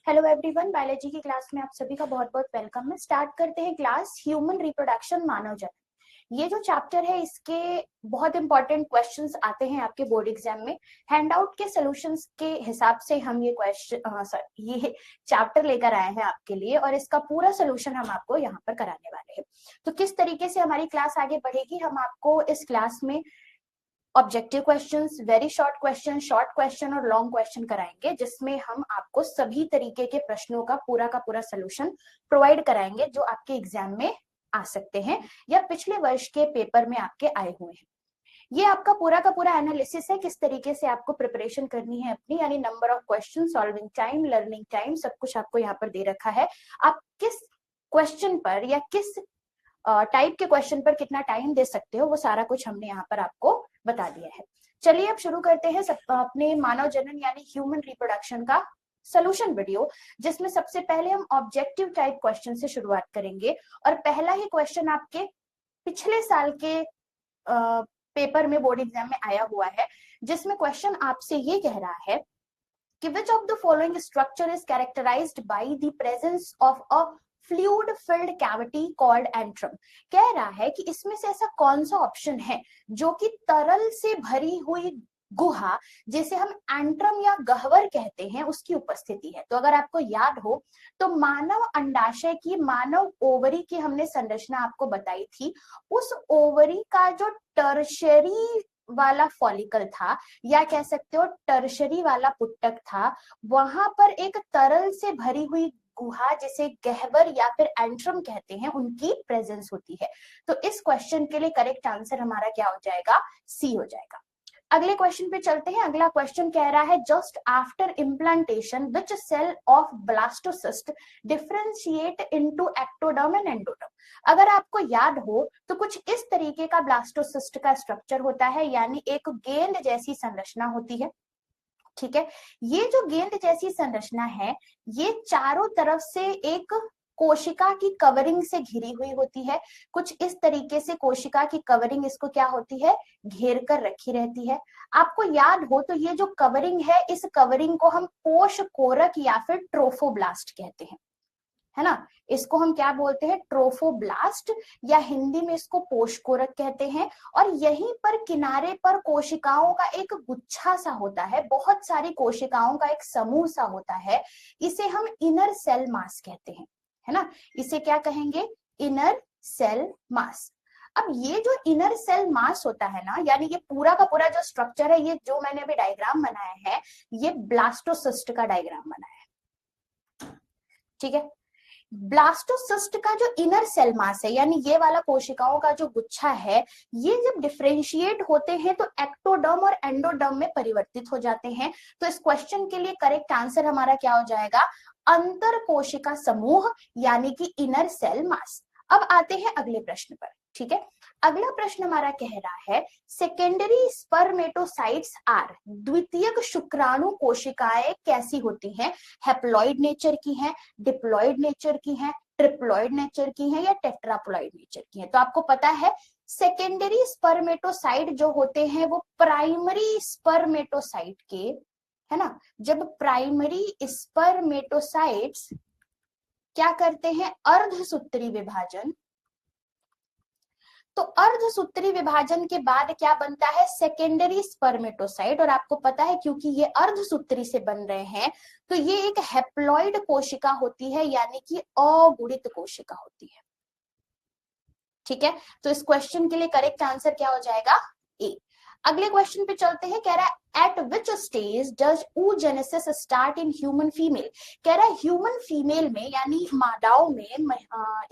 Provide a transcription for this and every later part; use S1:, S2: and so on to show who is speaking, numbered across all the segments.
S1: Hello everyone, biology की class में आप सभी का बहुत बहुत वेलकम है। स्टार्ट करते हैं क्लास ह्यूमन रिप्रोडक्शन, मानव जन्म। ये जो चैप्टर है इसके बहुत इंपॉर्टेंट क्वेश्चंस आते हैं आपके बोर्ड एग्जाम में। हैंडआउट के सॉल्यूशंस के हिसाब से हम ये चैप्टर लेकर आए हैं आपके लिए, और इसका पूरा सोल्यूशन हम आपको यहाँ पर कराने वाले हैं। तो किस तरीके से हमारी क्लास आगे बढ़ेगी, हम आपको इस क्लास में objective questions, very short question और लॉन्ग क्वेश्चन कराएंगे, जिसमें हम आपको सभी तरीके के प्रश्नों का पूरा सोल्यूशन प्रोवाइड कराएंगे जो आपके एग्जाम में आ सकते हैं या पिछले वर्ष के पेपर में आपके आए हुए हैं। ये आपका पूरा का पूरा एनालिसिस है, किस तरीके से आपको प्रिपरेशन करनी है अपनी, यानी number of question, solving time, learning time, सब कुछ आपको यहाँ पर दे रखा है। आप किस क्वेश्चन पर या किस टाइप के क्वेश्चन पर कितना टाइम दे सकते हो, वो सारा कुछ हमने यहाँ पर आपको बता दिया है। चलिए अब शुरू करते हैं अपने मानव जनन यानी ह्यूमन रिप्रोडक्शन का सोल्यूशन वीडियो, जिसमें सबसे पहले हम ऑब्जेक्टिव टाइप क्वेश्चन से शुरुआत करेंगे। और पहला ही क्वेश्चन आपके पिछले साल के पेपर में बोर्ड एग्जाम में आया हुआ है, जिसमें क्वेश्चन आपसे ये कह रहा है कि which of the following structure is characterised by the presence of a fluid filled cavity called antrum. कह रहा है कि इसमें से ऐसा कौन सा ऑप्शन है जो कि तरल से भरी हुई गुहा, जिसे हम एंट्रम या गह्वर कहते हैं, उसकी उपस्थिति है। तो अगर आपको याद हो तो मानव अंडाशय की, मानव ओवरी की हमने संरचना आपको बताई थी। उस ओवरी का जो टर्शरी वाला फॉलिकल था, या कह सकते हो टर्शरी वाला पुट्टक था, वहां पर एक तरल से भरी हुई गुहा, जिसे गह्वर या फिर एंट्रम कहते हैं, उनकी प्रेजेंस होती है। तो इस क्वेश्चन के लिए करेक्ट आंसर हमारा क्या हो जाएगा? सी हो जाएगा। अगले क्वेश्चन पे चलते हैं। अगला क्वेश्चन कह रहा है just after implantation which cell of blastocyst differentiate into ectoderm and endoderm. अगर आपको याद हो तो कुछ इस तरीके का ब्लास्टोसिस्ट का स्ट्रक्चर होता है, यानी एक गेंद जैसी संरचना होती है। ठीक है, ये जो गेंद जैसी संरचना है, ये चारों तरफ से एक कोशिका की कवरिंग से घिरी हुई होती है। कुछ इस तरीके से कोशिका की कवरिंग इसको क्या होती है? घेर कर रखी रहती है। आपको याद हो तो ये जो कवरिंग है, इस कवरिंग को हम पोषकोरक या फिर ट्रोफोब्लास्ट कहते हैं, है ना। इसको हम क्या बोलते हैं? ट्रोफोब्लास्ट, या हिंदी में इसको पोषकोरक कहते हैं। और यहीं पर किनारे पर कोशिकाओं का एक गुच्छा सा होता है, बहुत सारी कोशिकाओं का एक समूह सा होता है, इसे हम इनर सेल मास कहते हैं, है ना। इसे क्या कहेंगे? Inner cell mass. अब ये जो इनर सेल मास होता है ना, यानी ये पूरा का पूरा जो स्ट्रक्चर है, ये जो मैंने अभी डायग्राम बनाया है, ये ब्लास्टोसिस्ट का डायग्राम बनाया है। ठीक है, ब्लास्टोसिस्ट का जो इनर सेल मास है, यानी ये वाला कोशिकाओं का जो गुच्छा है, ये जब डिफरेंशिएट होते हैं तो एक्टोडर्म और एंडोडर्म में परिवर्तित हो जाते हैं। तो इस क्वेश्चन के लिए करेक्ट आंसर हमारा क्या हो जाएगा? अंतर कोशिका समूह, यानी कि इनर सेल मास। अब आते हैं अगले प्रश्न पर। ठीक है, अगला प्रश्न हमारा कह रहा है सेकेंडरी स्पर्मेटोसाइट्स आर, द्वितीयक शुक्राणु कोशिकाएं कैसी होती हैं? हैप्लॉइड नेचर की हैं, डिप्लॉइड नेचर की हैं, ट्रिप्लॉइड नेचर की हैं, या टेट्राप्लॉइड नेचर की हैं? तो आपको पता है सेकेंडरी स्पर्मेटोसाइट जो होते हैं वो प्राइमरी स्पर्मेटोसाइट के, है ना। जब प्राइमरी स्पर्मेटोसाइट्स क्या करते हैं? अर्धसूत्री विभाजन, तो अर्धसूत्री विभाजन के बाद क्या बनता है? Secondary spermatocyte. और आपको पता है क्योंकि ये अर्धसूत्री से बन रहे हैं, तो ये एक हैप्लॉइड कोशिका होती है, यानी कि अगुणित कोशिका होती है। ठीक है, तो इस क्वेश्चन के लिए करेक्ट आंसर क्या हो जाएगा? ए। अगले क्वेश्चन पे चलते हैं। कह रहा है eight which stage does oogenesis start in human female. कह रहा है ह्यूमन फीमेल में, यानी मादाओं में,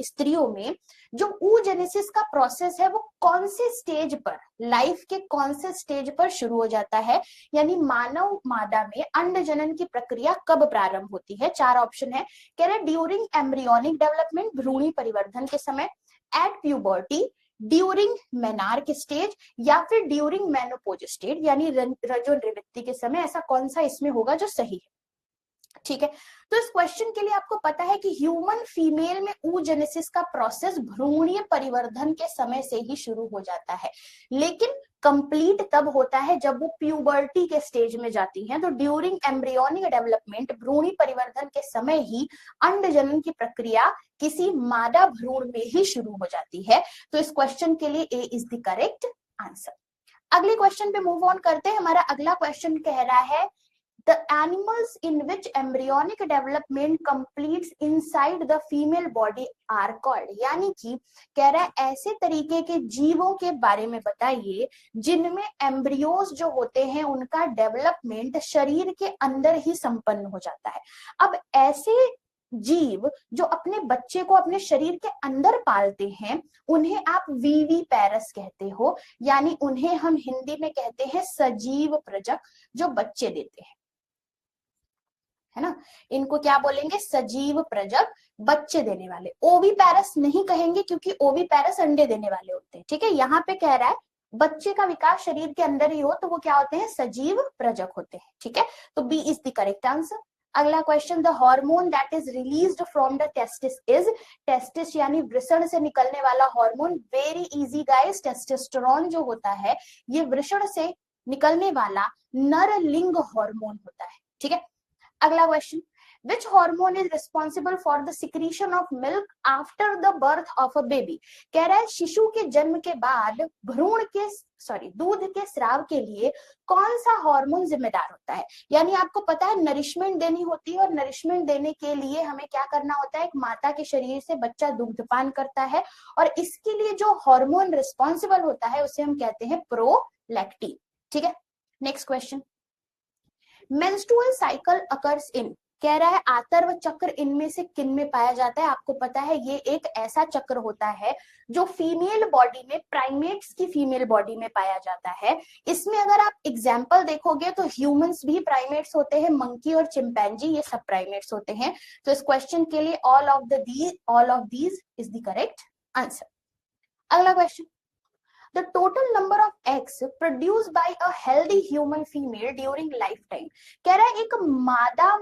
S1: स्त्रियों में जो oogenesis का प्रोसेस है वो कौन से स्टेज पर, लाइफ के कौन से स्टेज पर शुरू हो जाता है, यानी मानव मादा में अंड जनन की प्रक्रिया कब प्रारंभ होती है? चार ऑप्शन है। कह रहा है ड्यूरिंग एम्ब्रियोनिक डेवलपमेंट, भ्रूणी परिवर्धन के समय, at puberty, during menarche stage, या फिर ड्यूरिंग मेनोपोज स्टेज, यानी रजो निवृत्ति के समय। ऐसा कौन सा इसमें होगा जो सही है? ठीक है, तो इस क्वेश्चन के लिए आपको पता है कि ह्यूमन फीमेल में oogenesis का प्रोसेस भ्रूणीय परिवर्धन के समय से ही शुरू हो जाता है, लेकिन कंप्लीट तब होता है जब वो प्यूबर्टी के स्टेज में जाती हैं। तो ड्यूरिंग एम्ब्रियोनिक डेवलपमेंट, भ्रूणी परिवर्धन के समय ही अंड जनन की प्रक्रिया किसी मादा भ्रूण में ही शुरू हो जाती है। तो इस क्वेश्चन के लिए ए इज द करेक्ट आंसर। अगले क्वेश्चन पे मूव ऑन करते हैं। हमारा अगला क्वेश्चन कह रहा है the animals in which embryonic development completes inside the female body are called, यानी कि कह रहा है ऐसे तरीके के जीवों के बारे में बताइए जिनमें एम्ब्रियोज जो होते हैं उनका डेवलपमेंट शरीर के अंदर ही संपन्न हो जाता है। अब ऐसे जीव जो अपने बच्चे को अपने शरीर के अंदर पालते हैं उन्हें आप वीवी पैरस कहते हो, यानी उन्हें हम हिंदी में कहते हैं सजीव प्रजक जो बच्चे देते हैं, है ना। इनको क्या बोलेंगे? सजीव प्रजक, बच्चे देने वाले। ओवी पैरस नहीं कहेंगे क्योंकि ओवी पैरस अंडे देने वाले होते हैं, ठीक है। यहाँ पे कह रहा है बच्चे का विकास शरीर के अंदर ही हो तो वो क्या होते हैं? सजीव प्रजक होते हैं, ठीक है। तो B is the correct answer. अगला question, the hormone that is released from the testis is, testis यानी वृषण से निकलने वाला हार्मोन। वेरी इजी गाइस, टेस्टोस्टेरोन जो होता है ये वृषण से निकलने वाला नर लिंग हार्मोन होता है, ठीक है। अगला question, which hormone is responsible for the secretion of milk after the birth of a baby? कह रहा है शिशु के जन्म के बाद भ्रूण के दूध के स्राव के लिए कौन सा हार्मोन जिम्मेदार होता है। यानी आपको पता है नरिशमेंट देनी होती है और नरिशमेंट देने के लिए हमें क्या करना होता है? एक माता के शरीर से बच्चा दुग्धपान करता है और इसके लिए जो हार्मोन रिस्पॉन्सिबल होता है उसे हम कहते हैं प्रोलैक्टिन, ठीक है। Next question, menstrual cycle occurs in, कह रहा है आतर्व चक्र इनमें से किन में पाया जाता है। आपको पता है ये एक ऐसा चक्र होता है जो फीमेल बॉडी में, प्राइमेट्स की फीमेल बॉडी में पाया जाता है। इसमें अगर आप एग्जाम्पल देखोगे तो ह्यूमंस भी प्राइमेट्स होते हैं, मंकी और चिंपैंजी ये सब प्राइमेट्स होते हैं। तो इस क्वेश्चन के लिए all of these is the correct answer. अगला question, the total number of eggs produced by a healthy human female during lifetime, कह रहा है एक मादा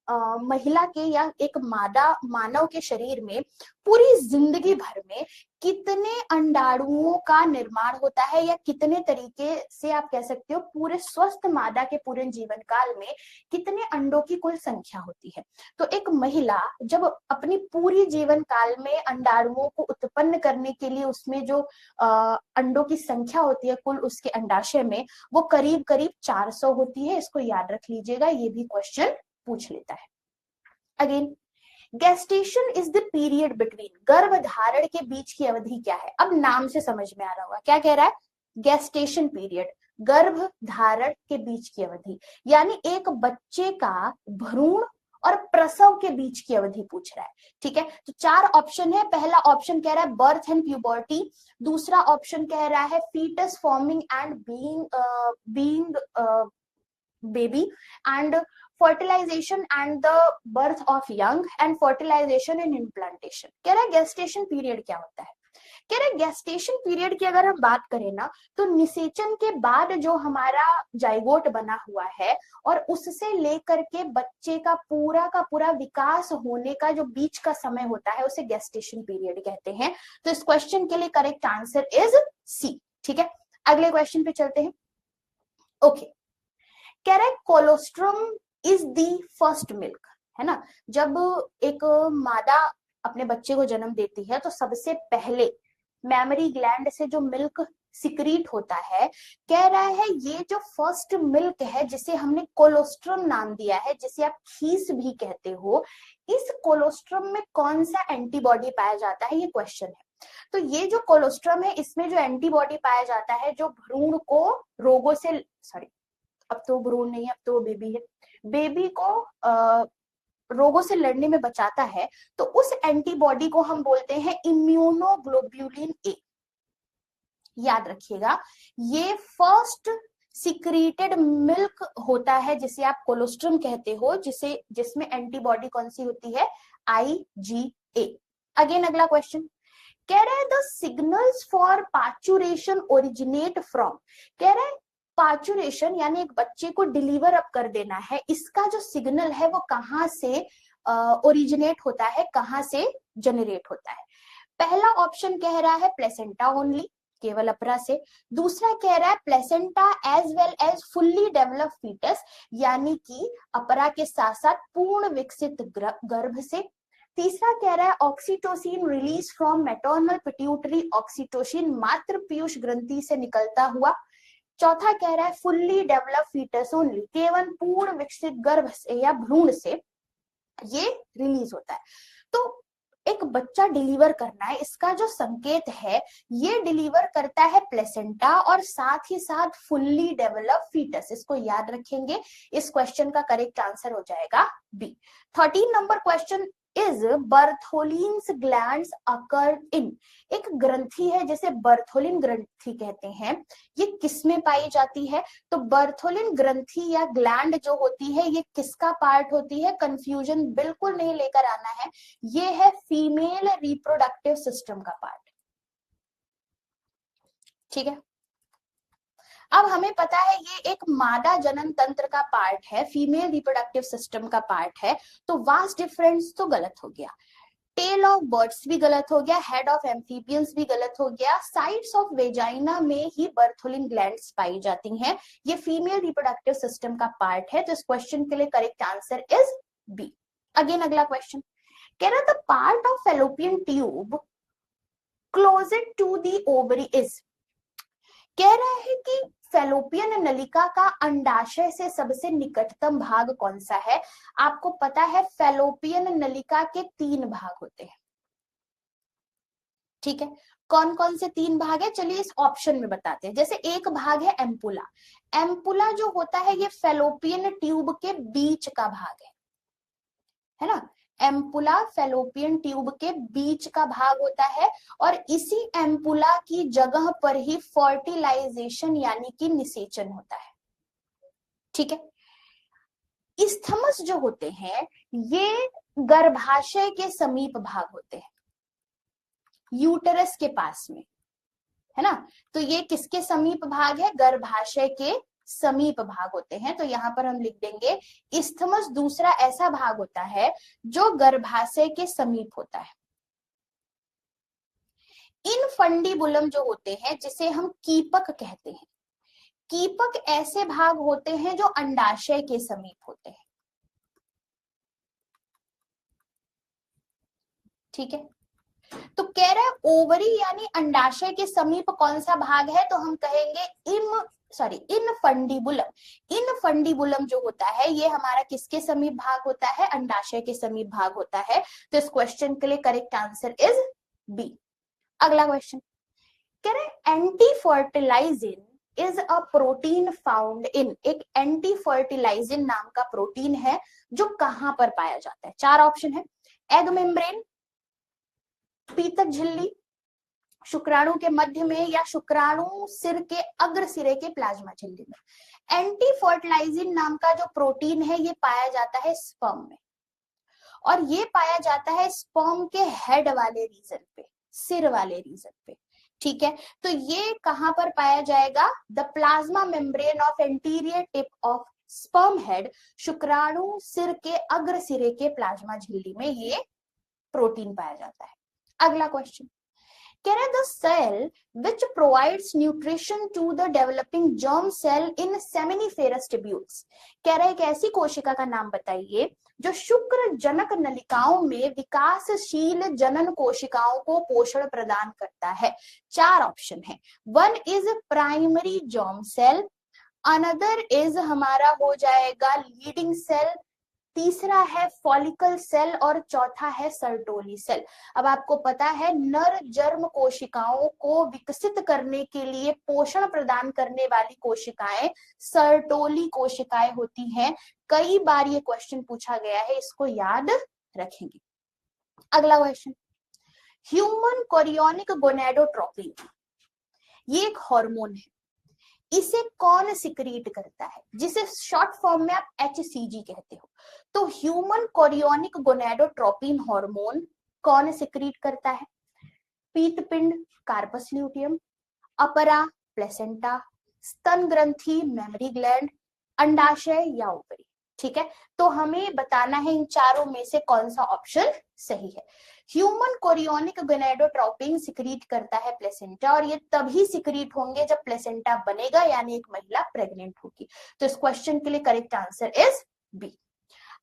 S1: महिला के या एक मादा मानव के शरीर में पूरी जिंदगी भर में कितने अंडाणुओं का निर्माण होता है, या कितने तरीके से आप कह सकते हो पूरे स्वस्थ मादा के पूरे जीवन काल में कितने अंडों की कुल संख्या होती है। तो एक महिला जब अपनी पूरी जीवन काल में अंडाणुओं को उत्पन्न करने के लिए उसमें जो अंडों की संख्या होती है कुल उसके अंडाशय में, वो करीब करीब 400 होती है। इसको याद रख लीजिएगा, ये भी क्वेश्चन पूछ लेता है। Again, gestation is the period between, गर्भधारण के बीच की अवधि क्या है। अब नाम से समझ में आ रहा होगा क्या कह रहा है? गेस्टेशन पीरियड, गर्भधारण के बीच की अवधि, यानी एक बच्चे का भ्रूण और प्रसव के बीच की अवधि पूछ रहा है, ठीक है। तो 4 ऑप्शन है। पहला ऑप्शन कह रहा है बर्थ एंड प्यूबर्टी, दूसरा ऑप्शन कह रहा है foetus forming and being baby, and fertilization and the birth of young, and fertilization and implantation। कह रहा है गेस्टेशन पीरियड क्या होता है। कह रहे गेस्टेशन पीरियड की अगर हम बात करें ना तो निषेचन के बाद जो हमारा जाइगोट बना हुआ है और उससे लेकर के बच्चे का पूरा विकास होने का जो बीच का समय होता है उसे गेस्टेशन पीरियड कहते हैं। तो इस क्वेश्चन के लिए करेक्ट आंसर इज सी, ठीक है। अगले क्वेश्चन पे चलते हैं। ओके, कह रहा है colostrum is the first milk, है ना। जब एक मादा अपने बच्चे को जन्म देती है तो सबसे पहले मैमरी ग्लैंड से जो मिल्क सिक्रीट होता है, कह रहा है ये जो फर्स्ट मिल्क है जिसे हमने कोलोस्ट्रम नाम दिया है, जिसे आप खीस भी कहते हो, इस कोलोस्ट्रम में कौन सा एंटीबॉडी पाया जाता है, ये क्वेश्चन है। तो ये जो कोलोस्ट्रम है इसमें जो एंटीबॉडी पाया जाता है जो भ्रूण को रोगों से, अब तो भ्रूण नहीं, अब तो बेबी है, बेबी को रोगों से लड़ने में बचाता है, तो उस एंटीबॉडी को हम बोलते हैं इम्यूनोग्लोब्युलिन ए। याद रखिएगा, ये फर्स्ट सिक्रीटेड मिल्क होता है जिसे आप कोलोस्ट्रम कहते हो, जिसमें एंटीबॉडी कौन सी होती है, IgA। अगेन अगला क्वेश्चन कह रहा है the signals for parturition originate from, कह रहा है पार्चुरेशन यानी एक बच्चे को डिलीवर अप कर देना है, इसका जो सिग्नल है वो कहां से ओरिजिनेट होता है, कहां से जनरेट होता है। पहला ऑप्शन कह रहा है प्लेसेंटा ओनली, केवल अपरा से। दूसरा कह रहा है placenta as well as fully develop foetus, यानी कि अपरा के साथ साथ पूर्ण विकसित गर्भ से। तीसरा कह रहा है oxytocin release from maternal pituitary oxytocin, मातृ पीयूष ग्रंथि से निकलता हुआ। चौथा कह रहा है फुल्ली डेवलप फीटस ओनली, केवल पूर्ण विकसित गर्भ से या भ्रूण से ये रिलीज होता है। तो एक बच्चा डिलीवर करना है, इसका जो संकेत है ये डिलीवर करता है प्लेसेंटा और साथ ही साथ फुल्ली डेवलप फीटस। इसको याद रखेंगे। इस क्वेश्चन का करेक्ट आंसर हो जाएगा B. 13 number question is Bartholin's glands occur in. एक ग्रंथि है जिसे बर्थोलिन ग्रंथि कहते हैं, ये किसमें पाई जाती है? तो बर्थोलिन ग्रंथि या ग्लैंड जो होती है ये किसका पार्ट होती है? कंफ्यूजन बिल्कुल नहीं लेकर आना है, ये है फीमेल रिप्रोडक्टिव सिस्टम का पार्ट। ठीक है, अब हमें पता है ये एक मादा जनन तंत्र का पार्ट है, फीमेल रिप्रोडक्टिव सिस्टम का पार्ट है, तो वास्ट डिफरेंस तो गलत हो गया। टेल ऑफ बर्ड्स भी गलत हो गया, हेड ऑफ एम्फीबियंस भी गलत हो गया। साइड्स ऑफ वेजाइना में ही बर्थोलिन ग्लैंड्स पाई जाती हैं, ये फीमेल रिप्रोडक्टिव सिस्टम का पार्ट है। तो इस क्वेश्चन के लिए correct answer is B. Again अगला क्वेश्चन कह रहा था part of fallopian tube closest to the ovary is. कह रहा है कि फैलोपियन नलिका का अंडाशय से सबसे निकटतम भाग कौन सा है? आपको पता है फैलोपियन नलिका के 3 भाग होते हैं। ठीक है, कौन कौन से 3 भाग है चलिए इस ऑप्शन में बताते हैं। जैसे एक भाग है एम्पुला, एम्पुला जो होता है ये फैलोपियन ट्यूब के बीच का भाग है ना। एम्पुला फैलोपियन ट्यूब के बीच का भाग होता है और इसी एम्पुला की जगह पर ही फर्टिलाइजेशन यानी कि निषेचन होता है। ठीक है, इस्थमस जो होते हैं ये गर्भाशय के समीप भाग होते हैं, यूटरस के पास में, है ना। तो ये किसके समीप भाग है? गर्भाशय के समीप भाग होते हैं। तो यहां पर हम लिख देंगे इस्थमस दूसरा ऐसा भाग होता है जो गर्भाशय के समीप होता है। इनफंडिबुलम जो होते हैं जिसे हम कीपक कहते हैं, कीपक ऐसे भाग होते हैं जो अंडाशय के समीप होते हैं। ठीक है, तो कह रहा है ओवरी यानी अंडाशय के समीप कौन सा भाग है? तो हम कहेंगे इनफंडिबुलम। इनफंडिबुलम जो होता है ये हमारा किसके समीप भाग होता है? अंडाशय के समीप भाग होता है। तो इस क्वेश्चन के लिए करेक्ट आंसर इज बी। अगला क्वेश्चन कह रहे anti fertilizin is a protein found in. एक एंटी फर्टिलाइजिन नाम का प्रोटीन है जो कहां पर पाया जाता है? 4 ऑप्शन है, एग मेम्ब्रेन, पीतक झिल्ली, शुक्राणु के मध्य में, या शुक्राणु सिर के अग्र सिरे के प्लाज्मा झिल्ली में। एंटी फर्टिलाइजिन नाम का जो प्रोटीन है ये पाया जाता है स्पर्म में, और ये पाया जाता है स्पर्म के हेड वाले रीजन पे, सिर वाले रीजन पे। ठीक है, तो ये कहां पर पाया जाएगा? The plasma membrane of anterior tip of sperm head, शुक्राणु सिर के अग्र सिरे के प्लाज्मा झिल्ली में ये प्रोटीन पाया जाता है। अगला क्वेश्चन कह रहा है the cell which provides nutrition to the developing germ cell in seminiferous tubules. कह रहा है एक ऐसी कोशिका का नाम बताइए जो शुक्र जनक नलिकाओं में विकासशील जनन कोशिकाओं को पोषण प्रदान करता है। 4 ऑप्शन है, 1 is primary germ cell, another is हमारा हो जाएगा लीडिंग सेल, तीसरा है फॉलिकल सेल और चौथा है सर्टोली सेल। अब आपको पता है नर जर्म कोशिकाओं को विकसित करने के लिए पोषण प्रदान करने वाली कोशिकाएं सर्टोली कोशिकाएं होती हैं। कई बार ये क्वेश्चन पूछा गया है, इसको याद रखेंगे। अगला क्वेश्चन ह्यूमन कोरियोनिक गोनेडोट्रोपिन, ये एक हार्मोन है, इसे कौन सिक्रीट करता है? जिसे शॉर्ट फॉर्म में आप HCG कहते हो। तो ह्यूमन कोरियोनिक गोनेडोट्रोपिन हार्मोन कौन सिक्रीट करता है? पीतपिंड कार्पस ल्यूटियम, अपरा प्लेसेंटा, स्तन ग्रंथि मेमरी ग्लैंड, अंडाशय या ओवरी। ठीक है, तो हमें बताना है इन चारों में से कौन सा ऑप्शन सही है। ह्यूमन कोरियोनिक गोनेडोट्रोपिन सिक्रीट करता है प्लेसेंटा, और ये तभी सिक्रीट होंगे जब प्लेसेंटा बनेगा, यानी एक महिला प्रेग्नेंट होगी। तो इस क्वेश्चन के लिए करेक्ट आंसर इज बी।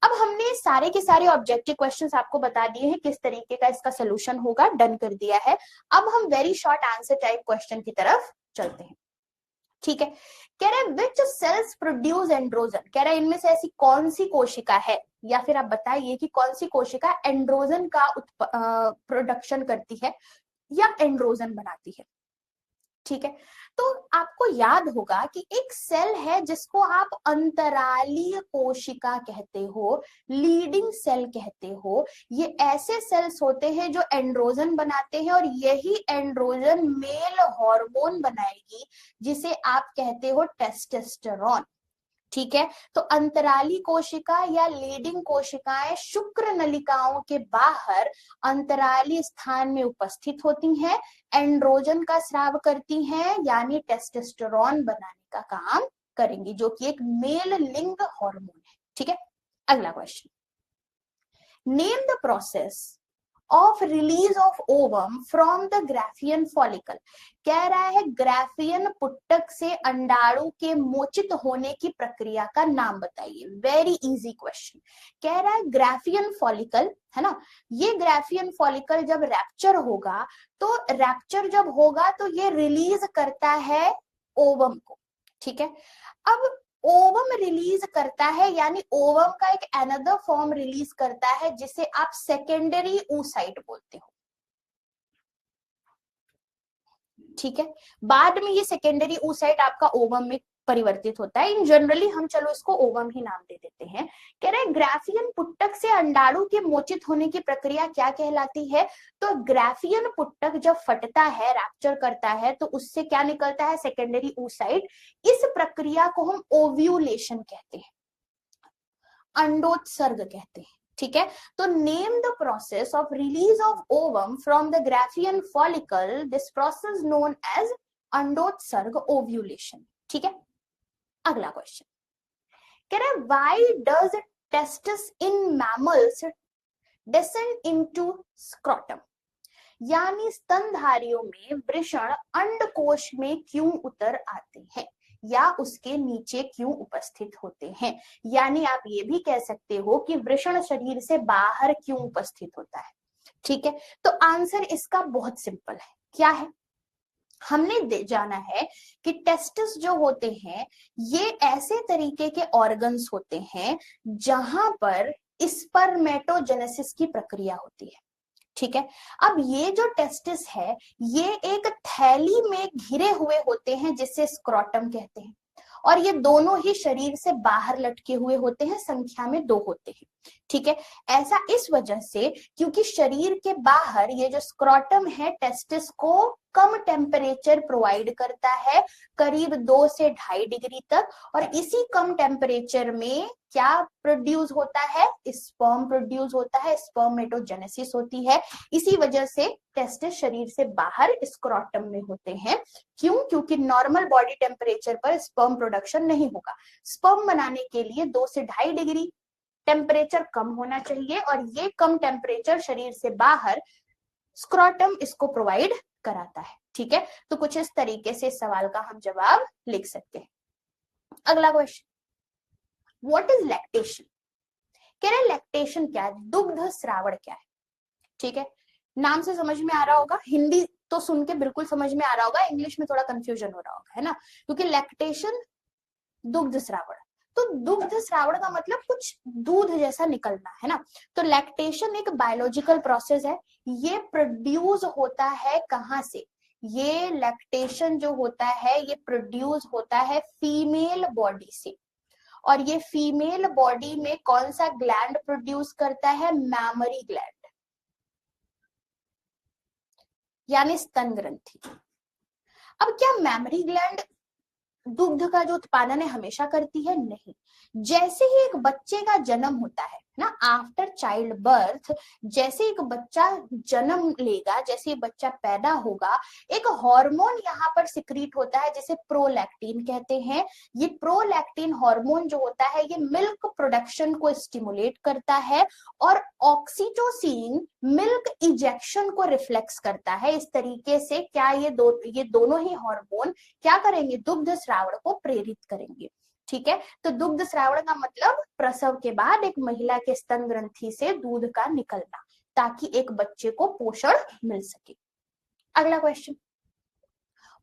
S1: अब हमने सारे के सारे ऑब्जेक्टिव क्वेश्चंस आपको बता दिए हैं, किस तरीके का इसका सोल्यूशन होगा, डन कर दिया है। अब हम very short answer type question की तरफ चलते हैं। ठीक है, कह रहे हैं विच सेल्स प्रोड्यूस एंड्रोजन, कह रहे हैं इनमें से ऐसी कौन सी कोशिका है, या फिर आप बताइए कि कौन सी कोशिका एंड्रोजन का प्रोडक्शन करती है या एंड्रोजन बनाती है। ठीक है, तो आपको याद होगा कि एक सेल है जिसको आप अंतरालीय कोशिका कहते हो, लीडिंग सेल कहते हो। ये ऐसे सेल्स होते हैं जो एंड्रोजन बनाते हैं, और यही एंड्रोजन मेल हार्मोन बनाएगी जिसे आप कहते हो टेस्टोस्टेरोन। ठीक है, तो अंतराली कोशिका या लीडिंग कोशिकाएं शुक्र नलिकाओं के बाहर अंतराली स्थान में उपस्थित होती हैं, एंड्रोजन का स्राव करती हैं, यानी टेस्टोस्टेरोन बनाने का काम करेंगी, जो कि एक मेल लिंग हार्मोन है। ठीक है, अगला question, name the process of release of ovum from the Graafian follicle. कह रहा है ग्राफियन पुट्टक से अंडाणु के मोचित होने की प्रक्रिया का नाम बताइए। Very easy question. कह रहा है ग्राफियन फॉलिकल, है ना, ये ग्राफियन फॉलिकल जब रैप्चर होगा, तो रैप्चर जब होगा तो ये रिलीज करता है ओवम को। ठीक है, अब ओवम रिलीज करता है, यानी ओवम का एक अनदर फॉर्म रिलीज करता है जिसे आप सेकेंडरी oocyte बोलते हो। ठीक है, बाद में ये सेकेंडरी oocyte आपका ओवम में परिवर्तित होता है। इन जनरली हम चलो इसको ओवम ही नाम दे देते हैं। कह रहे ग्राफियन पुट्टक से अंडाणु के मोचित होने की प्रक्रिया क्या कहलाती है? तो ग्राफियन पुट्टक जब फटता है, रैप्चर करता है, तो उससे क्या निकलता है? Secondary oocyte। इस प्रक्रिया को हम ओव्यूलेशन कहते हैं, अंडोत्सर्ग कहते हैं। ठीक है, तो name the process of release of ovum from the Graafian follicle, this process known as अंडोत्सर्ग, ओव्यूलेशन। ठीक है, अगला क्वेश्चन कह रहा है why does testis in mammals descend into scrotum, यानी स्तनधारियों में वृषण अंडकोश में क्यों उतर आते हैं या उसके नीचे क्यों उपस्थित होते हैं। यानी आप ये भी कह सकते हो कि वृषण शरीर से बाहर क्यों उपस्थित होता है। ठीक है, तो आंसर इसका बहुत सिंपल है। क्या है? हमने जाना है कि टेस्टिस जो होते हैं ये ऐसे तरीके के ऑर्गन्स होते हैं जहां पर स्पर्मेटोजेनेसिस की प्रक्रिया होती है। ठीक है, अब ये जो टेस्टिस है ये एक थैली में घिरे हुए होते हैं जिसे स्क्रोटम कहते हैं, और ये दोनों ही शरीर से बाहर लटके हुए होते हैं, संख्या में 2 होते हैं। ठीक है, ऐसा इस वजह से क्योंकि शरीर के बाहर ये जो स्क्रोटम है टेस्टिस को कम टेम्परेचर प्रोवाइड करता है, करीब 2 से 2.5 डिग्री तक, और इसी कम टेम्परेचर में क्या प्रोड्यूस होता है? स्पर्म प्रोड्यूस होता है, स्पर्मेटोजेनेसिस होती है। इसी वजह से टेस्टिस शरीर से बाहर स्क्रोटम में होते हैं। क्यों? क्योंकि नॉर्मल बॉडी टेम्परेचर पर स्पर्म प्रोडक्शन नहीं होगा। स्पर्म बनाने के लिए 2 से 2.5 डिग्री टेम्परेचर कम होना चाहिए, और ये कम टेम्परेचर शरीर से बाहर स्क्रोटम इसको प्रोवाइड कराता है। ठीक है, तो कुछ इस तरीके से सवाल का हम जवाब लिख सकते हैं। अगला क्वेश्चन, व्हाट इज लैक्टेशन? कह रहे लैक्टेशन क्या है? दुग्ध स्रावण क्या है? ठीक है, नाम से समझ में आ रहा होगा, हिंदी तो सुन के बिल्कुल समझ में आ रहा होगा, इंग्लिश में थोड़ा कंफ्यूजन हो रहा होगा, है ना, क्योंकि लैक्टेशन दुग्ध स्रावण, तो दुग्ध श्रावण का मतलब कुछ दूध जैसा निकलना, है ना। तो लैक्टेशन एक बायोलॉजिकल प्रोसेस है। ये प्रोड्यूस होता है कहाँ से? ये लैक्टेशन जो होता है ये प्रोड्यूस होता है फीमेल बॉडी से, और ये फीमेल बॉडी में कौन सा ग्लैंड प्रोड्यूस करता है? मैमरी ग्लैंड, यानी स्तन ग्रंथि। अब क्या मैमरी ग्लैंड दुग्ध का जो उत्पादन है हमेशा करती है? नहीं। जैसे ही एक बच्चे का जन्म होता है ना, आफ्टर चाइल्ड बर्थ, जैसे एक बच्चा जन्म लेगा, जैसे बच्चा पैदा होगा, एक हार्मोन यहाँ पर सिक्रीट होता है जिसे प्रोलैक्टिन कहते हैं। ये प्रोलैक्टिन हार्मोन जो होता है ये मिल्क प्रोडक्शन को स्टिमुलेट करता है और ऑक्सीटोसिन मिल्क इजेक्शन को रिफ्लेक्स करता है। इस तरीके से क्या ये दोनों ही हार्मोन क्या करेंगे, दुग्ध स्रावण को प्रेरित करेंगे। ठीक है, तो दुग्ध स्रावण का मतलब प्रसव के बाद एक महिला के स्तन ग्रंथि से दूध का निकलना, ताकि एक बच्चे को पोषण मिल सके। अगला question,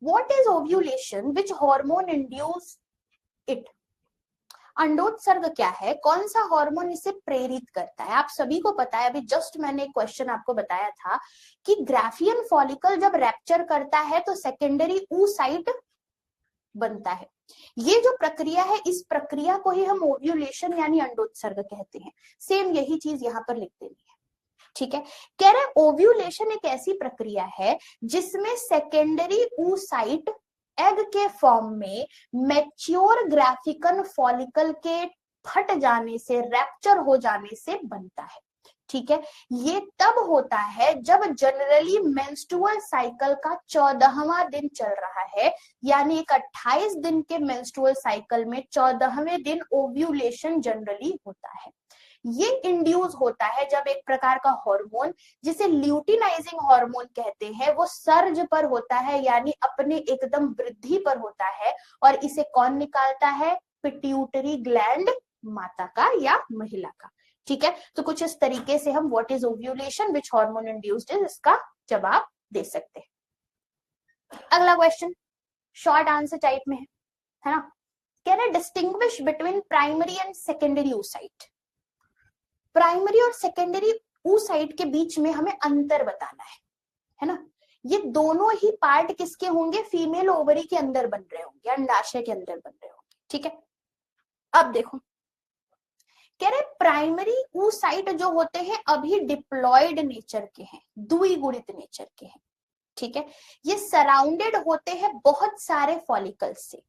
S1: what is ovulation, which hormone induce it. अंडोत्सर्ग क्या है, कौन सा हार्मोन इसे प्रेरित करता है। आप सभी को पता है, अभी जस्ट मैंने एक क्वेश्चन आपको बताया था कि ग्राफियन फॉलिकल जब रैप्चर करता है तो सेकेंडरी oocyte बनता है। ये जो प्रक्रिया है, इस प्रक्रिया को ही हम ओव्यूलेशन यानी अंडोत्सर्ग कहते हैं। सेम यही चीज यहाँ पर लिख देनी है। ठीक है, कह रहे ओव्यूलेशन एक ऐसी प्रक्रिया है जिसमें सेकेंडरी oocyte एग के फॉर्म में मैच्योर ग्राफिकन फॉलिकल के फट जाने से, रैप्चर हो जाने से बनता है। ठीक है, ये तब होता है जब जनरली मेंस्ट्रुअल साइकिल का 14वां दिन चल रहा है, यानी एक 28 दिन के मेंस्ट्रुअल साइकिल में 14वें दिन ओव्यूलेशन जनरली होता है। ये इंड्यूस होता है जब एक प्रकार का हार्मोन जिसे ल्यूटिनाइजिंग हार्मोन कहते हैं वो सर्ज पर होता है, यानी अपने एकदम वृद्धि पर होता है, और इसे कौन निकालता है, पिट्यूटरी ग्लैंड माता का या महिला का। ठीक है, तो कुछ इस तरीके से हम what is ovulation, which hormone induced is, इसका जवाब दे सकते हैं। अगला क्वेश्चन शॉर्ट आंसर टाइप में है ना, कह रहे distinguish between primary and secondary oocyte। Primary और सेकेंडरी oocyte के बीच में हमें अंतर बताना है ना। ये दोनों ही पार्ट किसके होंगे, फीमेल ओवरी के अंदर बन रहे होंगे, अंडाशय के अंदर बन रहे होंगे। ठीक है, अब देखो कह रहे प्राइमरी oocyte जो होते हैं अभी डिप्लॉयड नेचर के हैं, द्विगुणित नेचर के हैं। ठीक है, ये सराउंडेड होते हैं बहुत सारे फॉलिकल्स से,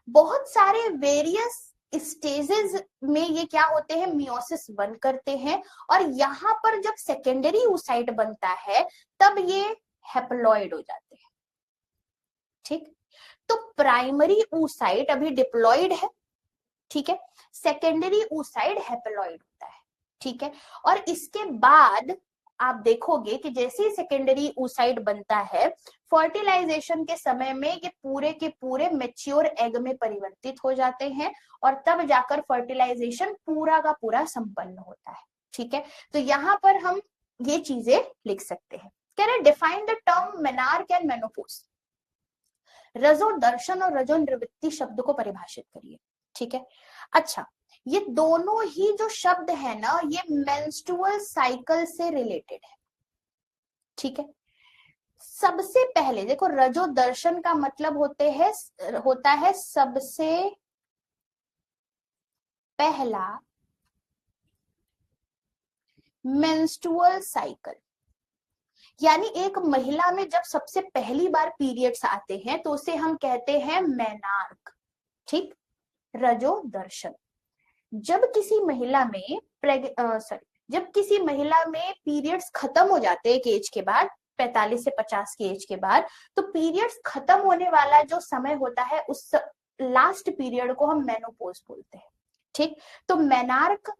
S1: बहुत सारे वेरियस स्टेजेस में ये क्या होते हैं, मियोसिस 1 करते हैं, और यहाँ पर जब सेकेंडरी oocyte बनता है तब ये हैप्लॉइड हो जाते हैं। ठीक, तो प्राइमरी oocyte अभी डिप्लॉयड है, ठीक है, सेकेंडरी oocyte हैप्लॉइड होता है। ठीक है, और इसके बाद आप देखोगे कि जैसे ही सेकेंडरी oocyte बनता है, फर्टिलाइजेशन के समय में ये पूरे के पूरे मैच्योर एग में परिवर्तित हो जाते हैं, और तब जाकर फर्टिलाइजेशन पूरा का पूरा संपन्न होता है। ठीक है, तो यहाँ पर हम ये चीजें लिख सकते हैं। कह रहे define the term menarche and menopause. रजो दर्शन और रजो निवृत्ति शब्द को परिभाषित करिए। ठीक है, अच्छा, ये दोनों ही जो शब्द है ना, ये मेंस्ट्रुअल साइकिल से रिलेटेड है। ठीक है, सबसे पहले देखो, रजो दर्शन का मतलब होता है सबसे पहला मेंस्ट्रुअल साइकिल, यानी एक महिला में जब सबसे पहली बार पीरियड्स आते हैं तो उसे हम कहते हैं मेनार्क। ठीक, रजो दर्शन। जब किसी महिला में जब किसी महिला में पीरियड्स खत्म हो जाते हैं एक एज के बाद, 45 से 50 की एज के बाद, तो पीरियड्स खत्म होने वाला जो समय होता है उस लास्ट पीरियड को हम मेनोपॉज बोलते हैं। ठीक, तो menarche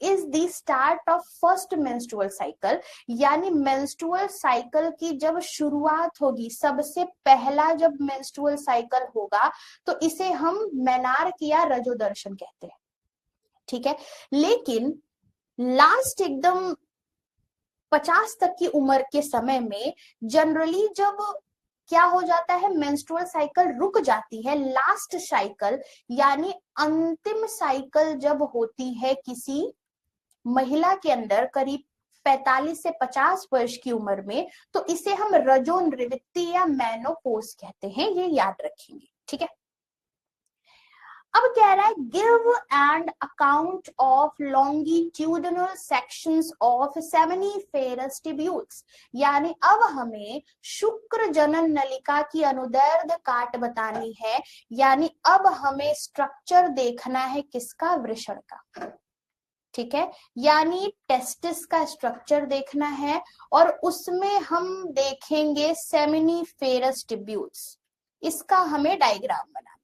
S1: is the start of first menstrual cycle, यानी मेंस्ट्रुअल साइकिल की जब शुरुआत होगी, सबसे पहला जब मेंस्ट्रुअल साइकिल होगा, तो इसे हम मेनार्क या रजोदर्शन कहते हैं। ठीक है, लेकिन लास्ट एकदम 50 तक की उम्र के समय में जनरली जब क्या हो जाता है, मेंस्ट्रुअल साइकिल रुक जाती है, लास्ट साइकिल यानी अंतिम साइकिल जब होती है किसी महिला के अंदर करीब 45 से 50 वर्ष की उम्र में, तो इसे हम रजो निवृत्ति या मेनोपॉज कहते हैं। ये याद रखेंगे। ठीक है, अब कह रहा है give and account of longitudinal sections of seminiferous tubules, यानी अब हमें शुक्र जनन नलिका की अनुदैर्ध्य काट बतानी है, यानी अब हमें स्ट्रक्चर देखना है किसका, वृषण का। ठीक है, यानी टेस्टिस का स्ट्रक्चर देखना है और उसमें हम देखेंगे सेमिनिफेरस ट्यूब्यूल्स, इसका हमें डायग्राम बनाना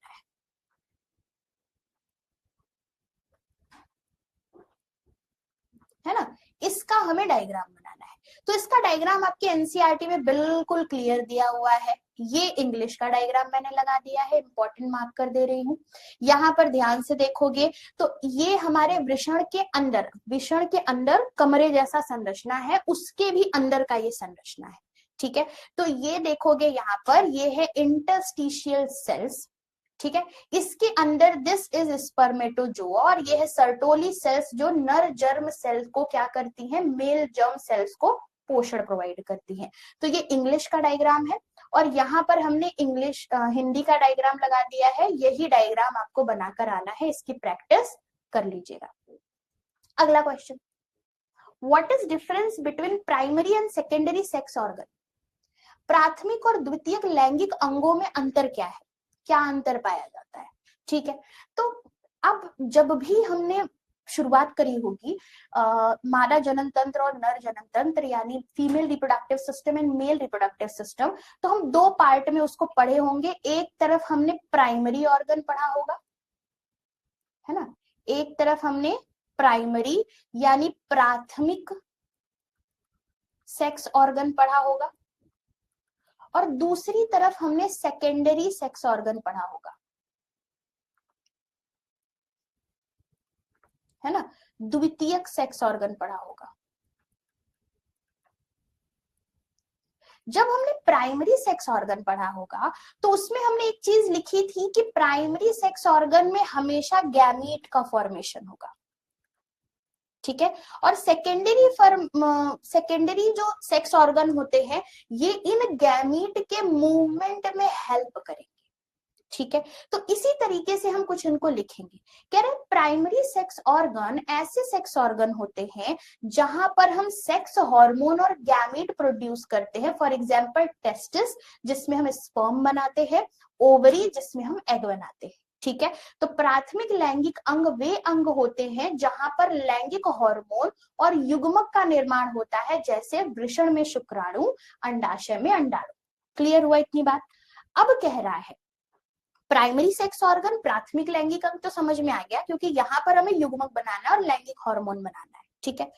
S1: है ना, इसका हमें डायग्राम बनाना है। तो इसका डायग्राम आपके एनसीईआरटी में बिल्कुल क्लियर दिया हुआ है। ये इंग्लिश का डायग्राम मैंने लगा दिया है, इंपॉर्टेंट मार्क कर दे रही हूँ। यहाँ पर ध्यान से देखोगे तो ये हमारे वृषण के अंदर कमरे जैसा संरचना है, उसके भी अंदर का ये संरचना है। ठीक है, तो ये देखोगे यहाँ पर ये है इंटरस्टिशियल सेल्स। ठीक है, इसके अंदर दिस इज स्पर्मेटोजोआ और ये है सर्टोली सेल्स जो नर जर्म सेल्स को क्या करती हैं, मेल जर्म सेल्स को पोषण प्रोवाइड करती हैं। तो ये इंग्लिश का डायग्राम है और यहाँ पर हमने हिंदी का डायग्राम लगा दिया है। यही डायग्राम आपको बनाकर आना है, इसकी प्रैक्टिस कर लीजिएगा। अगला question, what is difference between primary and secondary sex organ? प्राथमिक और द्वितीयक लैंगिक अंगों में अंतर क्या है, क्या अंतर पाया जाता है? ठीक है, तो अब जब भी हमने शुरुआत करी होगी मादा जनन तंत्र और नर जनन तंत्र, यानी female reproductive system and male reproductive system, तो हम दो पार्ट में उसको पढ़े होंगे। एक तरफ हमने प्राइमरी ऑर्गन पढ़ा होगा, है ना, एक तरफ हमने प्राइमरी यानी प्राथमिक सेक्स ऑर्गन पढ़ा होगा और दूसरी तरफ हमने सेकेंडरी सेक्स ऑर्गन पढ़ा होगा, है ना, द्वितीयक सेक्स ऑर्गन पढ़ा होगा। जब हमने प्राइमरी सेक्स ऑर्गन पढ़ा होगा तो उसमें हमने एक चीज लिखी थी कि प्राइमरी सेक्स ऑर्गन में हमेशा गैमीट का फॉर्मेशन होगा। ठीक है, और सेकेंडरी जो सेक्स ऑर्गन होते हैं ये इन गैमीट के मूवमेंट में हेल्प करेंगे। ठीक है, तो इसी तरीके से हम कुछ इनको लिखेंगे। कह रहे प्राइमरी सेक्स ऑर्गन ऐसे सेक्स ऑर्गन होते हैं जहां पर हम सेक्स हार्मोन और गैमीट प्रोड्यूस करते हैं। फॉर एग्जांपल टेस्टिस जिसमें हम स्पर्म बनाते हैं, ओवरी जिसमें हम एग बनाते हैं। ठीक है, तो प्राथमिक लैंगिक अंग वे अंग होते हैं जहां पर लैंगिक हार्मोन और युग्मक का निर्माण होता है, जैसे वृषण में शुक्राणु, अंडाशय में अंडाणु। क्लियर हुआ इतनी बात? अब कह रहा है प्राइमरी सेक्स ऑर्गन प्राथमिक लैंगिक अंग तो समझ में आ गया, क्योंकि यहाँ पर हमें युग्मक बनाना है और लैंगिक हार्मोन बनाना है। ठीक है,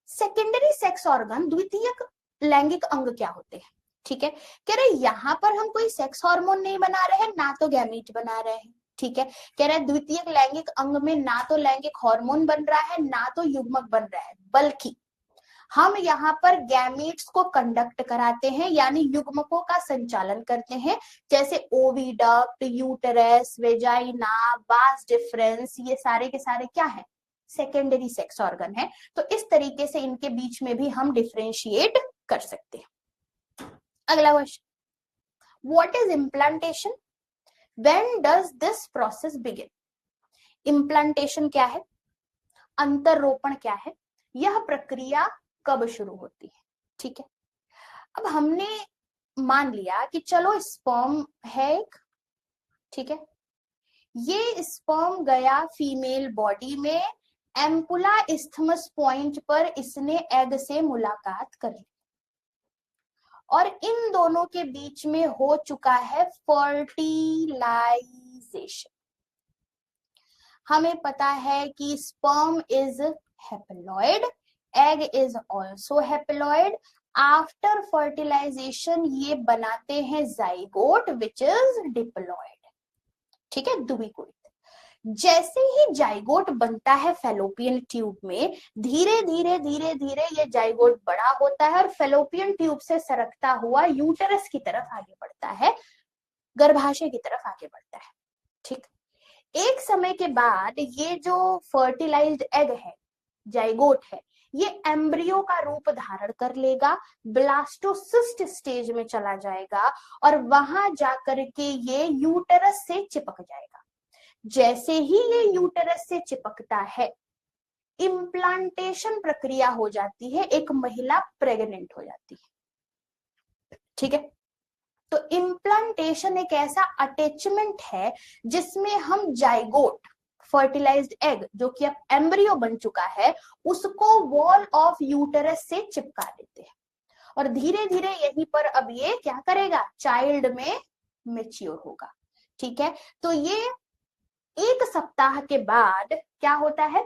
S1: सेकेंडरी सेक्स ऑर्गन द्वितीयक लैंगिक अंग क्या होते हैं? ठीक है, कह रहे यहाँ पर हम कोई सेक्स हार्मोन नहीं बना रहे हैं, ना तो गैमीट बना रहे हैं। ठीक है, कह रहे द्वितीयक लैंगिक अंग में ना तो लैंगिक हार्मोन बन रहा है ना तो युग्मक बन रहा है, बल्कि हम यहाँ पर गैमीट्स को कंडक्ट कराते हैं, यानी युग्मकों का संचालन करते हैं, जैसे oviduct, uterus, vagina, vas deferens, ये सारे के सारे क्या है, सेकेंडरी सेक्स ऑर्गन है। तो इस तरीके से इनके बीच में भी हम डिफरेंशिएट कर सकते हैं। अगला question, what is implantation? When does this process begin? Implantation क्या है, अंतररोपण क्या है, यह प्रक्रिया कब शुरू होती है? ठीक है, अब हमने मान लिया कि चलो स्पर्म है एक, ठीक है, ये स्पर्म गया फीमेल बॉडी में, एम्पुला इस्थमस पॉइंट पर इसने एग से मुलाकात कर ली और इन दोनों के बीच में हो चुका है फर्टिलाइजेशन। हमें पता है कि sperm is haploid, egg is also haploid. After fertilization ये बनाते हैं जाइगोट which is diploid. ठीक है, द्विकुड़ित। जैसे ही जाइगोट बनता है फेलोपियन ट्यूब में, धीरे धीरे धीरे धीरे ये जाइगोट बड़ा होता है और फेलोपियन ट्यूब से सरकता हुआ यूटेरस की तरफ आगे बढ़ता है, गर्भाशय की तरफ आगे बढ़ता है। ठीक, एक समय के बाद ये जो फर्टिलाइज्ड एग है, जाइगोट है, ये एम्ब्रियो का रूप धारण कर लेगा, ब्लास्टोसिस्ट स्टेज में चला जाएगा और वहां जाकर के ये यूटेरस से चिपक जाएगा। जैसे ही ये यूटेरस से चिपकता है, इम्प्लांटेशन प्रक्रिया हो जाती है, एक महिला प्रेग्नेंट हो जाती है। ठीक है, तो इम्प्लांटेशन एक ऐसा अटैचमेंट है जिसमें हम जाइगोट फर्टिलाइज्ड एग जो कि अब एम्ब्रियो बन चुका है उसको वॉल ऑफ यूटेरस से चिपका देते हैं और धीरे धीरे यहीं पर अब ये क्या करेगा, चाइल्ड में मेच्योर होगा। ठीक है, तो ये 1 सप्ताह के बाद क्या होता है,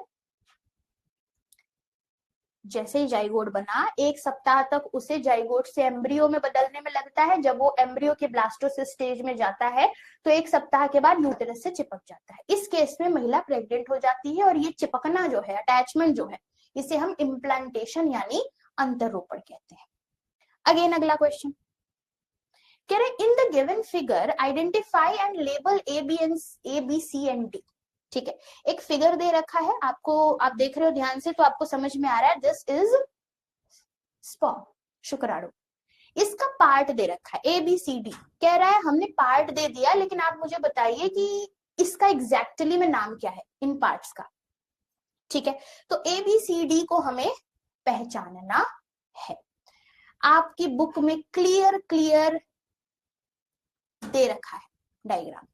S1: जैसे ही जाइगोट बना 1 सप्ताह तक उसे जाइगोट से एम्ब्रियो में बदलने में लगता है। जब वो एम्ब्रियो के ब्लास्टोसिस स्टेज में जाता है तो 1 सप्ताह के बाद यूटेरस से चिपक जाता है। इस केस में महिला प्रेग्नेंट हो जाती है और ये चिपकना जो है, अटैचमेंट जो है, इसे हम इम्प्लांटेशन यानी अंतरोपण कहते हैं। अगेन अगला क्वेश्चन कह रहे in the given figure identify and label A B C and D. ठीक है, एक फिगर दे रखा है आपको, आप देख रहे हो ध्यान से तो आपको समझ में आ रहा है दिस इज स्पर्म, शुक्राणु। इसका पार्ट दे रखा है ए बी सी डी, कह रहा है हमने पार्ट दे दिया लेकिन आप मुझे बताइए कि इसका एग्जैक्टली में नाम क्या है इन पार्ट्स का। ठीक है, तो ए बी सी डी को हमें पहचानना है। आपकी बुक में क्लियर दे रखा है डायग्राम।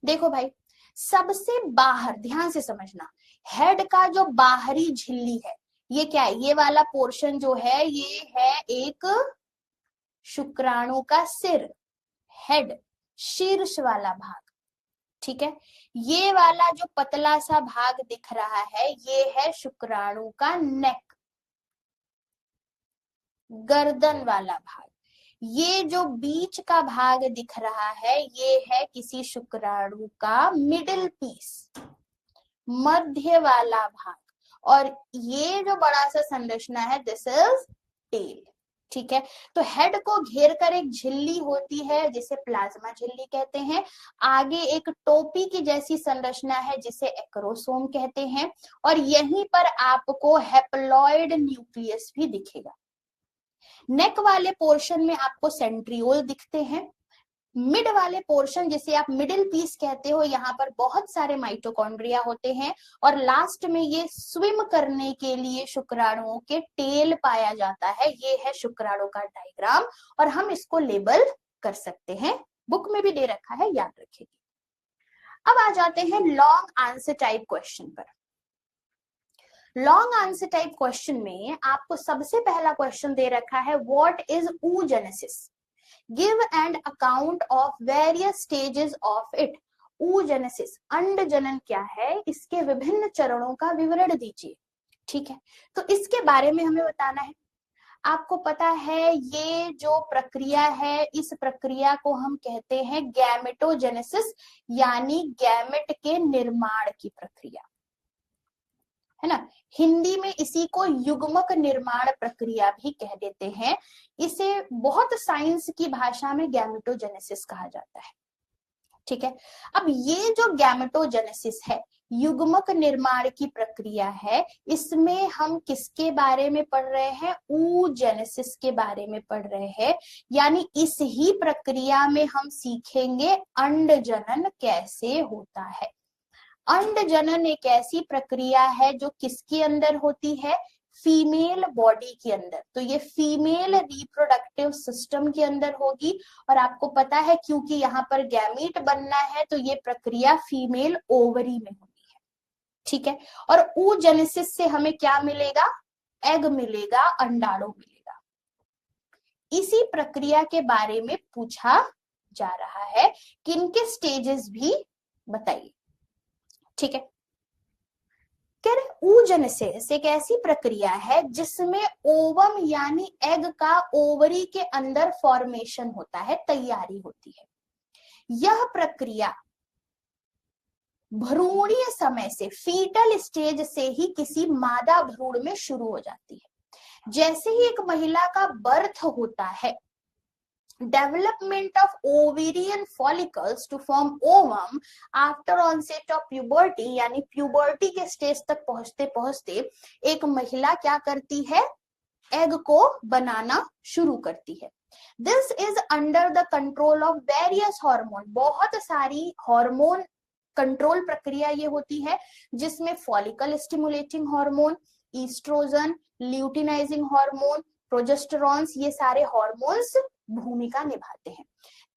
S1: देखो भाई, सबसे बाहर ध्यान से समझना, हेड का जो बाहरी झिल्ली है ये क्या है, ये वाला पोर्शन जो है ये है एक शुक्राणु का सिर, हेड, शीर्ष वाला भाग। ठीक है, ये वाला जो पतला सा भाग दिख रहा है ये है शुक्राणु का नेक, गर्दन वाला भाग। ये जो बीच का भाग दिख रहा है ये है किसी शुक्राणु का मिडिल पीस, मध्य वाला भाग, और ये जो बड़ा सा संरचना है दिस इज टेल। ठीक है, तो हेड को घेर कर एक झिल्ली होती है जिसे प्लाज्मा झिल्ली कहते हैं। आगे एक टोपी की जैसी संरचना है जिसे एक्रोसोम कहते हैं, और यहीं पर आपको हेप्लॉइड न्यूक्लियस भी दिखेगा। नेक वाले पोर्शन में आपको सेंट्रियोल दिखते हैं। मिड वाले पोर्शन जिसे आप मिडिल पीस कहते हो, यहाँ पर बहुत सारे माइटोकॉन्ड्रिया होते हैं, और लास्ट में ये स्विम करने के लिए शुक्राणुओं के टेल पाया जाता है। ये है शुक्राणु का डायग्राम और हम इसको लेबल कर सकते हैं, बुक में भी दे रखा है, याद रखिए। अब आ जाते हैं लॉन्ग आंसर टाइप क्वेश्चन पर। लॉन्ग आंसर टाइप क्वेश्चन में आपको सबसे पहला क्वेश्चन दे रखा है what is oogenesis, give and account of various stages of it. oogenesis अंड जनन क्या है, इसके विभिन्न चरणों का विवरण दीजिए। ठीक है, तो इसके बारे में हमें बताना है। आपको पता है ये जो प्रक्रिया है इस प्रक्रिया को हम कहते हैं गैमेटोजेनेसिस, यानी गैमेट के निर्माण की प्रक्रिया, है ना। हिंदी में इसी को युग्मक निर्माण प्रक्रिया भी कह देते हैं। इसे बहुत साइंस की भाषा में गैमेटोजेनेसिस कहा जाता है। ठीक है, अब ये जो गैमेटोजेनेसिस है, युग्मक निर्माण की प्रक्रिया है, इसमें हम किसके बारे में पढ़ रहे हैं, oogenesis के बारे में पढ़ रहे हैं। यानी इस ही प्रक्रिया में हम सीखेंगे अंड जनन कैसे होता है। अंड जनन एक ऐसी प्रक्रिया है जो किसके अंदर होती है, फीमेल बॉडी के अंदर। तो ये फीमेल रिप्रोडक्टिव सिस्टम के अंदर होगी, और आपको पता है क्योंकि यहाँ पर गैमीट बनना है तो ये प्रक्रिया फीमेल ओवरी में होती है। ठीक है, और oogenesis से हमें क्या मिलेगा, एग मिलेगा, अंडाणु मिलेगा। इसी प्रक्रिया के बारे में पूछा जा रहा है कि इनके स्टेजेस भी बताइए। ठीक है, oogenesis एक ऐसी प्रक्रिया है जिसमें ओवम यानी एग का ओवरी के अंदर फॉर्मेशन होता है, तैयारी होती है। यह प्रक्रिया भ्रूणीय समय से, फीटल स्टेज से ही किसी मादा भ्रूण में शुरू हो जाती है। जैसे ही एक महिला का बर्थ होता है, development of ovarian follicles to form ovum after onset of puberty, यानी प्यूबर्टी के स्टेज तक पहुंचते पहुंचते एक महिला क्या करती है, एग को बनाना शुरू करती है। This is under the control of various hormone, बहुत सारी हार्मोन कंट्रोल प्रक्रिया ये होती है जिसमें follicle stimulating hormone, oestrogen, luteinising hormone, progesterones, ये सारे हार्मोन्स भूमिका निभाते हैं।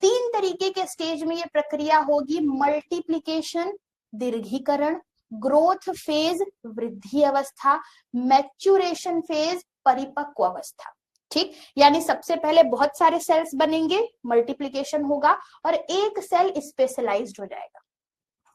S1: 3 तरीके के स्टेज में ये प्रक्रिया होगी, मल्टीप्लिकेशन, दीर्घीकरण, ग्रोथ फेज वृद्धि अवस्था, मैच्यूरेशन फेज परिपक्व अवस्था। ठीक, यानी सबसे पहले बहुत सारे सेल्स बनेंगे, मल्टीप्लिकेशन होगा और एक सेल स्पेशलाइज्ड हो जाएगा।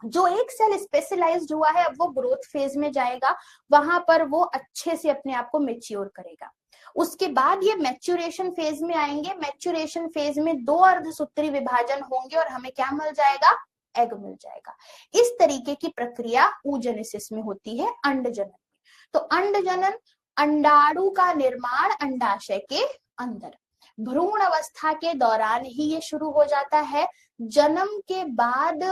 S1: जो एक सेल स्पेशलाइज्ड हुआ है अब वो ग्रोथ फेज में जाएगा, वहां पर वो अच्छे से अपने आप को मेच्योर करेगा। उसके बाद ये मैच्योरेशन फेज में आएंगे, मैच्योरेशन फेज में 2 अर्धसूत्री विभाजन होंगे और हमें क्या मिल जाएगा, एग मिल जाएगा। इस तरीके की प्रक्रिया oogenesis में होती है अंडजनन में। तो अंडजनन, अंडाणु का निर्माण अंडाशय के अंदर, भ्रूण अवस्था के दौरान ही ये शुरू हो जाता है। जन्म के बाद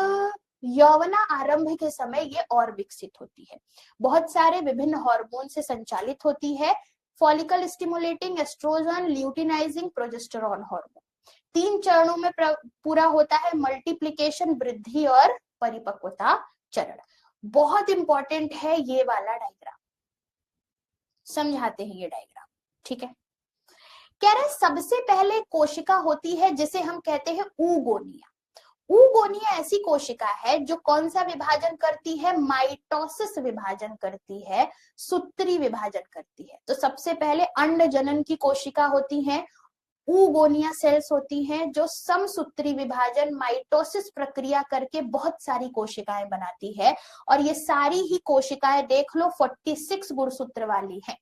S1: यौवना आरंभ के समय ये और विकसित होती है, बहुत सारे विभिन्न हार्मोन से संचालित होती है। Follicle stimulating, oestrogen, luteinising, progesterone hormone, 3 चरणों में पूरा होता है। मल्टीप्लिकेशन, वृद्धि और परिपक्वता चरण। बहुत इंपॉर्टेंट है ये वाला डायग्राम, समझाते हैं ये डायग्राम। ठीक है, कह रहे सबसे पहले कोशिका होती है जिसे हम कहते हैं oogonia। oogonia ऐसी कोशिका है जो कौन सा विभाजन करती है, माइटोसिस विभाजन करती है, सूत्री विभाजन करती है। तो सबसे पहले अंड जनन की कोशिका होती है, oogonia सेल्स होती हैं जो समसूत्री विभाजन, माइटोसिस प्रक्रिया करके बहुत सारी कोशिकाएं बनाती है। और ये सारी ही कोशिकाएं देख लो 46 गुणसूत्र वाली हैं।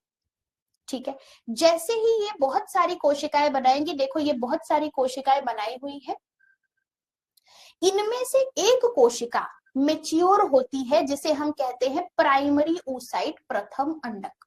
S1: ठीक है, जैसे ही ये बहुत सारी कोशिकाएं बनाएंगी, देखो ये बहुत सारी कोशिकाएं बनाई हुई है, इनमें से एक कोशिका मेच्योर होती है जिसे हम कहते हैं प्राइमरी oocyte, प्रथम अंडक।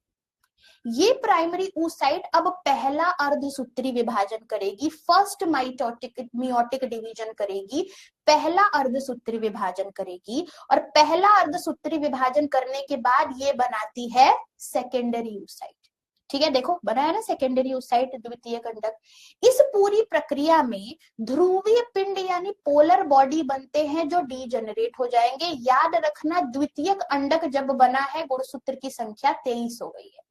S1: ये प्राइमरी oocyte अब पहला अर्धसूत्री विभाजन करेगी, फर्स्ट मियोटिक डिवीजन करेगी, पहला अर्धसूत्री विभाजन करेगी और पहला अर्धसूत्री विभाजन करने के बाद ये बनाती है सेकेंडरी oocyte। ठीक है, देखो बनाया ना सेकेंडरी oocyte, द्वितीय अंडक। इस पूरी प्रक्रिया में ध्रुवीय पिंड यानी पोलर बॉडी बनते हैं जो डीजेनरेट हो जाएंगे। याद रखना द्वितीयक अंडक जब बना है गुणसूत्र की संख्या 23 हो गई है।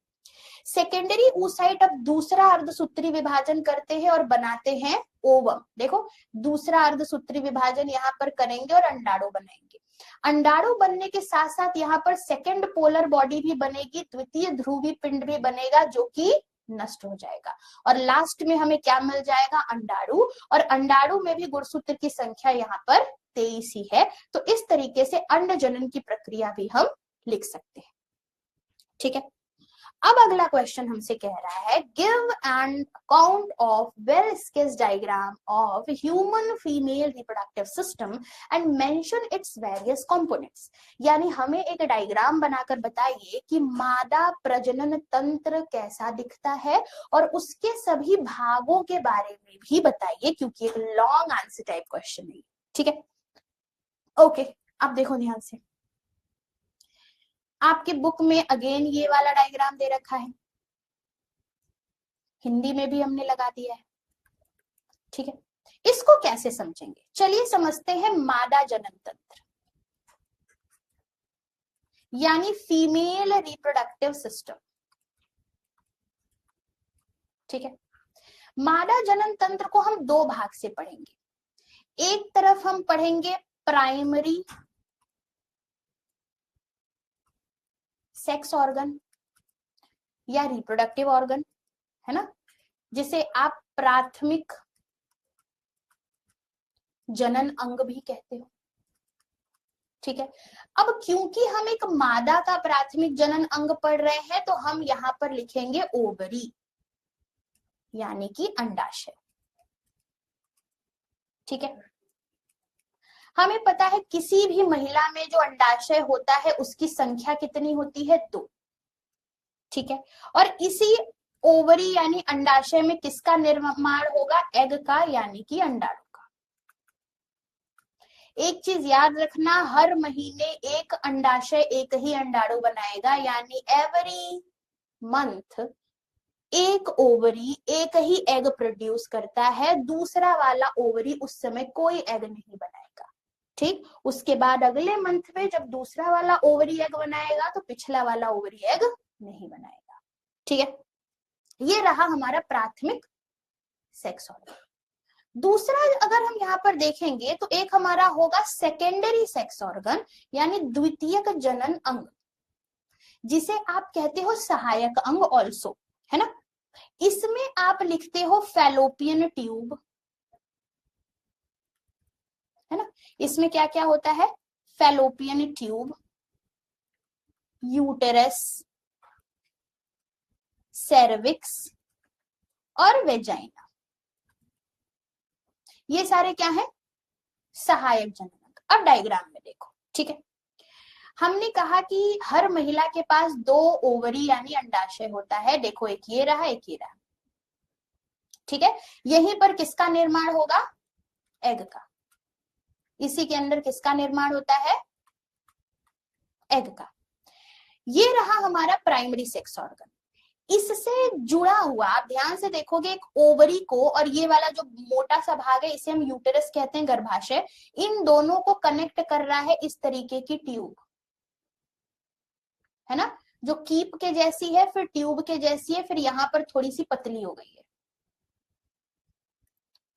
S1: सेकेंडरी oocyte अब दूसरा अर्धसूत्री विभाजन करते हैं और बनाते हैं ओवम। देखो दूसरा अर्धसूत्री विभाजन यहाँ पर करेंगे और अंडाणु बनाएंगे। अंडाणु बनने के साथ साथ यहाँ पर सेकेंड पोलर बॉडी भी बनेगी, द्वितीय ध्रुवी पिंड भी बनेगा जो कि नष्ट हो जाएगा और लास्ट में हमें क्या मिल जाएगा, अंडाणु। और अंडाणु में भी गुणसूत्र की संख्या यहाँ पर 23 ही है। तो इस तरीके से अंड जनन की प्रक्रिया भी हम लिख सकते हैं। ठीक है, अब अगला क्वेश्चन हमसे कह रहा है give an account of well sketched diagram of human female reproductive system and mention its various components. यानी हमें एक डायग्राम बनाकर बताइए कि मादा प्रजनन तंत्र कैसा दिखता है और उसके सभी भागों के बारे में भी बताइए, क्योंकि एक लॉन्ग आंसर टाइप क्वेश्चन है। ठीक है, ओके, अब देखो ध्यान से, आपके बुक में अगेन ये वाला डायग्राम दे रखा है, हिंदी में भी हमने लगा दिया है। ठीक है, इसको कैसे समझेंगे, चलिए समझते हैं। मादा जनन तंत्र यानी फीमेल रिप्रोडक्टिव सिस्टम। ठीक है, मादा जनन तंत्र को हम 2 भाग से पढ़ेंगे। एक तरफ हम पढ़ेंगे प्राइमरी सेक्स ऑर्गन या रिप्रोडक्टिव ऑर्गन, है ना, जिसे आप प्राथमिक जनन अंग भी कहते हो। ठीक है, अब क्योंकि हम एक मादा का प्राथमिक जनन अंग पढ़ रहे हैं तो हम यहां पर लिखेंगे ओवरी यानी कि अंडाशय। ठीक है, हमें पता है किसी भी महिला में जो अंडाशय होता है उसकी संख्या कितनी होती है, 2। ठीक है, और इसी ओवरी यानी अंडाशय में किसका निर्माण होगा, एग का यानी कि अंडाणु का। एक चीज याद रखना, हर महीने एक अंडाशय एक ही अंडाणु बनाएगा, यानी एवरी मंथ एक ओवरी एक ही एग प्रोड्यूस करता है, दूसरा वाला ओवरी उस समय कोई एग नहीं बनाएगा। ठीक, उसके बाद अगले मंथ में जब दूसरा वाला ओवरी एग बनाएगा तो पिछला वाला ओवरी एग नहीं बनाएगा। ठीक है, ये रहा हमारा प्राथमिक सेक्स ऑर्गन। दूसरा अगर हम यहाँ पर देखेंगे तो एक हमारा होगा सेकेंडरी सेक्स ऑर्गन, यानी द्वितीयक जनन अंग, जिसे आप कहते हो सहायक अंग ऑल्सो, है ना। इसमें आप लिखते हो फैलोपियन ट्यूब, है ना। इसमें क्या क्या होता है, फैलोपियन ट्यूब, यूटेरस, सेर्विक्स और वेजाइना, ये सारे क्या है, सहायक जनन। अब डायग्राम में देखो, ठीक है। हमने कहा कि हर महिला के पास 2 ओवरी यानी अंडाशय होता है, देखो एक ये रहा एक ये रहा, ठीक है। यहीं पर किसका निर्माण होगा, एग का। इसी के अंदर किसका निर्माण होता है, एग का। ये रहा हमारा प्राइमरी सेक्स ऑर्गन। इससे जुड़ा हुआ, आप ध्यान से देखोगे, एक ओवरी को और ये वाला जो मोटा सा भाग है इसे हम यूटेरस कहते हैं, गर्भाशय, इन दोनों को कनेक्ट कर रहा है इस तरीके की ट्यूब, है ना, जो कीप के जैसी है, फिर ट्यूब के जैसी है, फिर यहां पर थोड़ी सी पतली हो गई है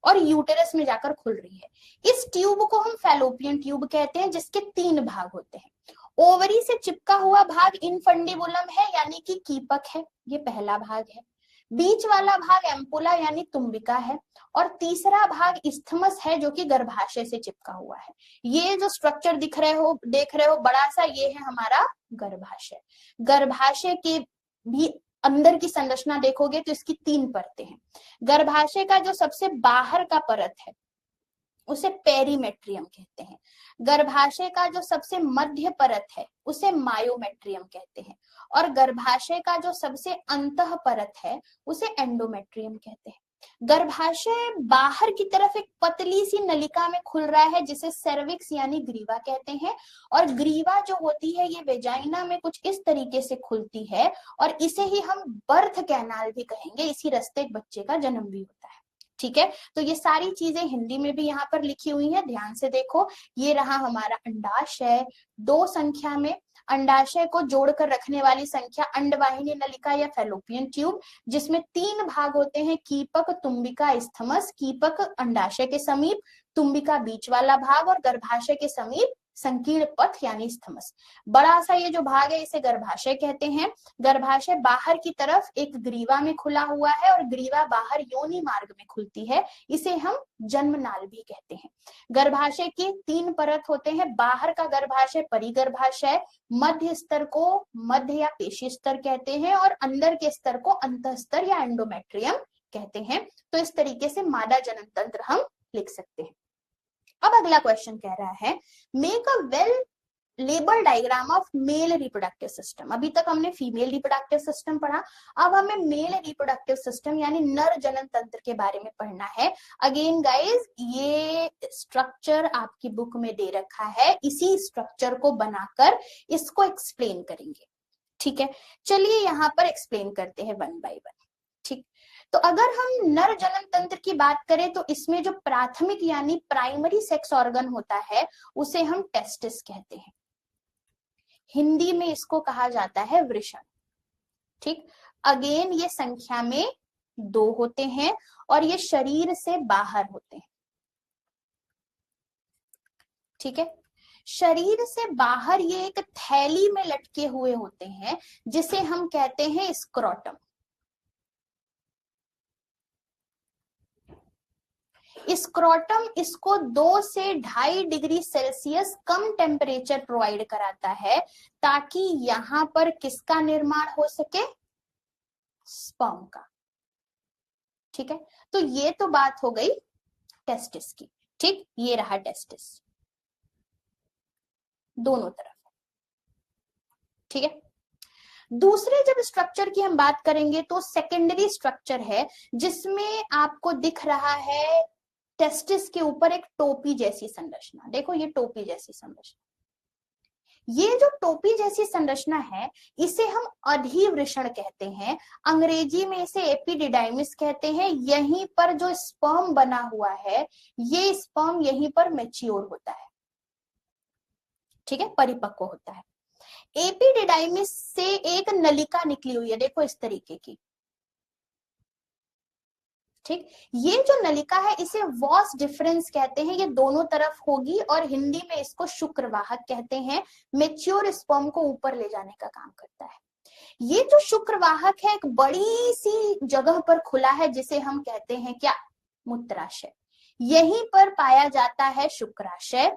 S1: और यूटेरस में जाकर खुल रही है। इस ट्यूब को हम फैलोपियन ट्यूब कहते हैं, जिसके 3 भाग होते हैं। ओवरी से चिपका हुआ भाग इनफंडिबुलम है, यानी कि कीपक है, ये पहला भाग है। बीच वाला भाग एम्पुला यानी तुम्बिका है, और तीसरा भाग इस्थमस है, जो कि गर्भाशय से चिपका हुआ है। ये जो स्ट्रक्चर देख रहे हो बड़ा सा, ये है हमारा गर्भाशय। गर्भाशय के भी अंदर की संरचना देखोगे तो इसकी 3 परतें हैं। गर्भाशय का जो सबसे बाहर का परत है उसे पेरीमेट्रियम कहते हैं। गर्भाशय का जो सबसे मध्य परत है उसे मायोमेट्रियम कहते हैं, और गर्भाशय का जो सबसे अंतः परत है उसे एंडोमेट्रियम कहते हैं। गर्भाशय बाहर की तरफ एक पतली सी नलिका में खुल रहा है, जिसे सर्विक्स यानी ग्रीवा कहते हैं, और ग्रीवा जो होती है ये वेजाइना में कुछ इस तरीके से खुलती है, और इसे ही हम बर्थ कैनाल भी कहेंगे। इसी रास्ते एक बच्चे का जन्म भी होता है, ठीक है। तो ये सारी चीजें हिंदी में भी यहाँ पर लिखी हुई हैं, ध्यान से देखो। ये रहा हमारा अंडाशय, 2 संख्या में अंडाशय को जोड़कर रखने वाली संख्या अंडवाहिनी नलिका या फैलोपियन ट्यूब, जिसमें 3 भाग होते हैं, कीपक, तुम्बिका, इस्थमस। कीपक अंडाशय के समीप, तुम्बिका बीच वाला भाग, और गर्भाशय के समीप संकीर्ण पथ यानी स्थमस। बड़ा सा ये जो भाग है इसे गर्भाशय कहते हैं। गर्भाशय बाहर की तरफ एक ग्रीवा में खुला हुआ है, और ग्रीवा बाहर योनि मार्ग में खुलती है, इसे हम जन्मनाल भी कहते हैं। गर्भाशय के 3 परत होते हैं, बाहर का गर्भाशय परिगर्भाशय, मध्य स्तर को मध्य या पेशी स्तर कहते हैं, और अंदर के स्तर को अंतः स्तर या एंडोमेट्रियम कहते हैं। तो इस तरीके से मादा जनन तंत्र हम लिख सकते हैं। अब अगला क्वेश्चन कह रहा है, make a well label diagram of male reproductive system. अभी तक हमने फीमेल रिप्रोडक्टिव सिस्टम पढ़ा, अब हमें मेल रिप्रोडक्टिव सिस्टम यानी नर जनन तंत्र के बारे में पढ़ना है। अगेन गाइज, ये स्ट्रक्चर आपकी बुक में दे रखा है, इसी स्ट्रक्चर को बनाकर इसको एक्सप्लेन करेंगे, ठीक है। चलिए यहाँ पर एक्सप्लेन करते हैं 1 बाय 1, ठीक। तो अगर हम नर जनन तंत्र की बात करें तो इसमें जो प्राथमिक यानी प्राइमरी सेक्स ऑर्गन होता है उसे हम टेस्टिस कहते हैं। हिंदी में इसको कहा जाता है वृषण, ठीक। अगेन ये संख्या में 2 होते हैं और ये शरीर से बाहर होते हैं, ठीक है। शरीर से बाहर ये एक थैली में लटके हुए होते हैं, जिसे हम कहते हैं स्क्रोटम। स्क्रोटम इसको 2 से 2.5 डिग्री सेल्सियस कम टेम्परेचर प्रोवाइड कराता है, ताकि यहां पर किसका निर्माण हो सके, स्पर्म का, ठीक है। तो ये तो बात हो गई टेस्टिस की, ठीक। ये रहा टेस्टिस दोनों तरफ, ठीक है। दूसरे जब स्ट्रक्चर की हम बात करेंगे तो सेकेंडरी स्ट्रक्चर है, जिसमें आपको दिख रहा है टेस्टिस के ऊपर एक टोपी जैसी संरचना। देखो ये टोपी जैसी संरचना, ये जो टोपी जैसी संरचना है इसे हम अधिवृषण कहते हैं। अंग्रेजी में इसे एपिडिडाइमिस कहते हैं। यहीं पर जो स्पर्म बना हुआ है, ये स्पर्म यहीं पर मैच्योर होता है, ठीक है, परिपक्व होता है। एपिडिडाइमिस से एक नलिका निकली हुई है, देखो इस तरीके की, ठीक, ये जो नलिका है इसे वॉस डिफरेंस कहते हैं, ये दोनों तरफ होगी और हिंदी में इसको शुक्रवाहक कहते हैं। मेच्योर स्पर्म को ऊपर ले जाने का काम करता है। ये जो शुक्रवाहक है एक बड़ी सी जगह पर खुला है जिसे हम कहते हैं क्या, मूत्राशय। यहीं पर पाया जाता है शुक्राशय,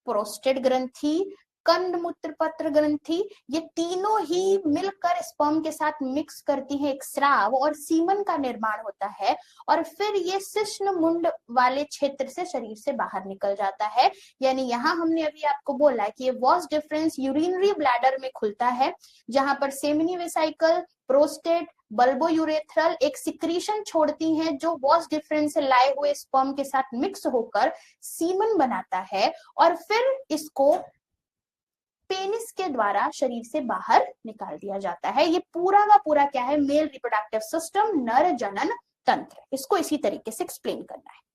S1: प्रोस्टेट ग्रंथि, कंड मूत्र पत्र ग्रंथि। ये तीनों ही मिलकर स्पर्म के साथ मिक्स करती हैं एक स्राव और सीमन का निर्माण होता है और फिर ये शिश्न मुंड वाले क्षेत्र से शरीर से बाहर निकल जाता है। यानी यहाँ हमने अभी आपको बोला कि ये वॉस डिफरेंस यूरिनरी ब्लैडर में खुलता है, जहां पर सेमिनी वेसिकल, प्रोस्टेट, बल्बो यूरेथ्रल एक सिक्रीशन छोड़ती हैं जो वॉस डिफरेंस से लाए हुए स्पर्म के साथ मिक्स होकर सीमन बनाता है और फिर इसको पेनिस के द्वारा शरीर से बाहर निकाल दिया जाता है। ये पूरा का पूरा क्या है, मेल रिप्रोडक्टिव सिस्टम, नर जनन तंत्र। इसको इसी तरीके से एक्सप्लेन करना है।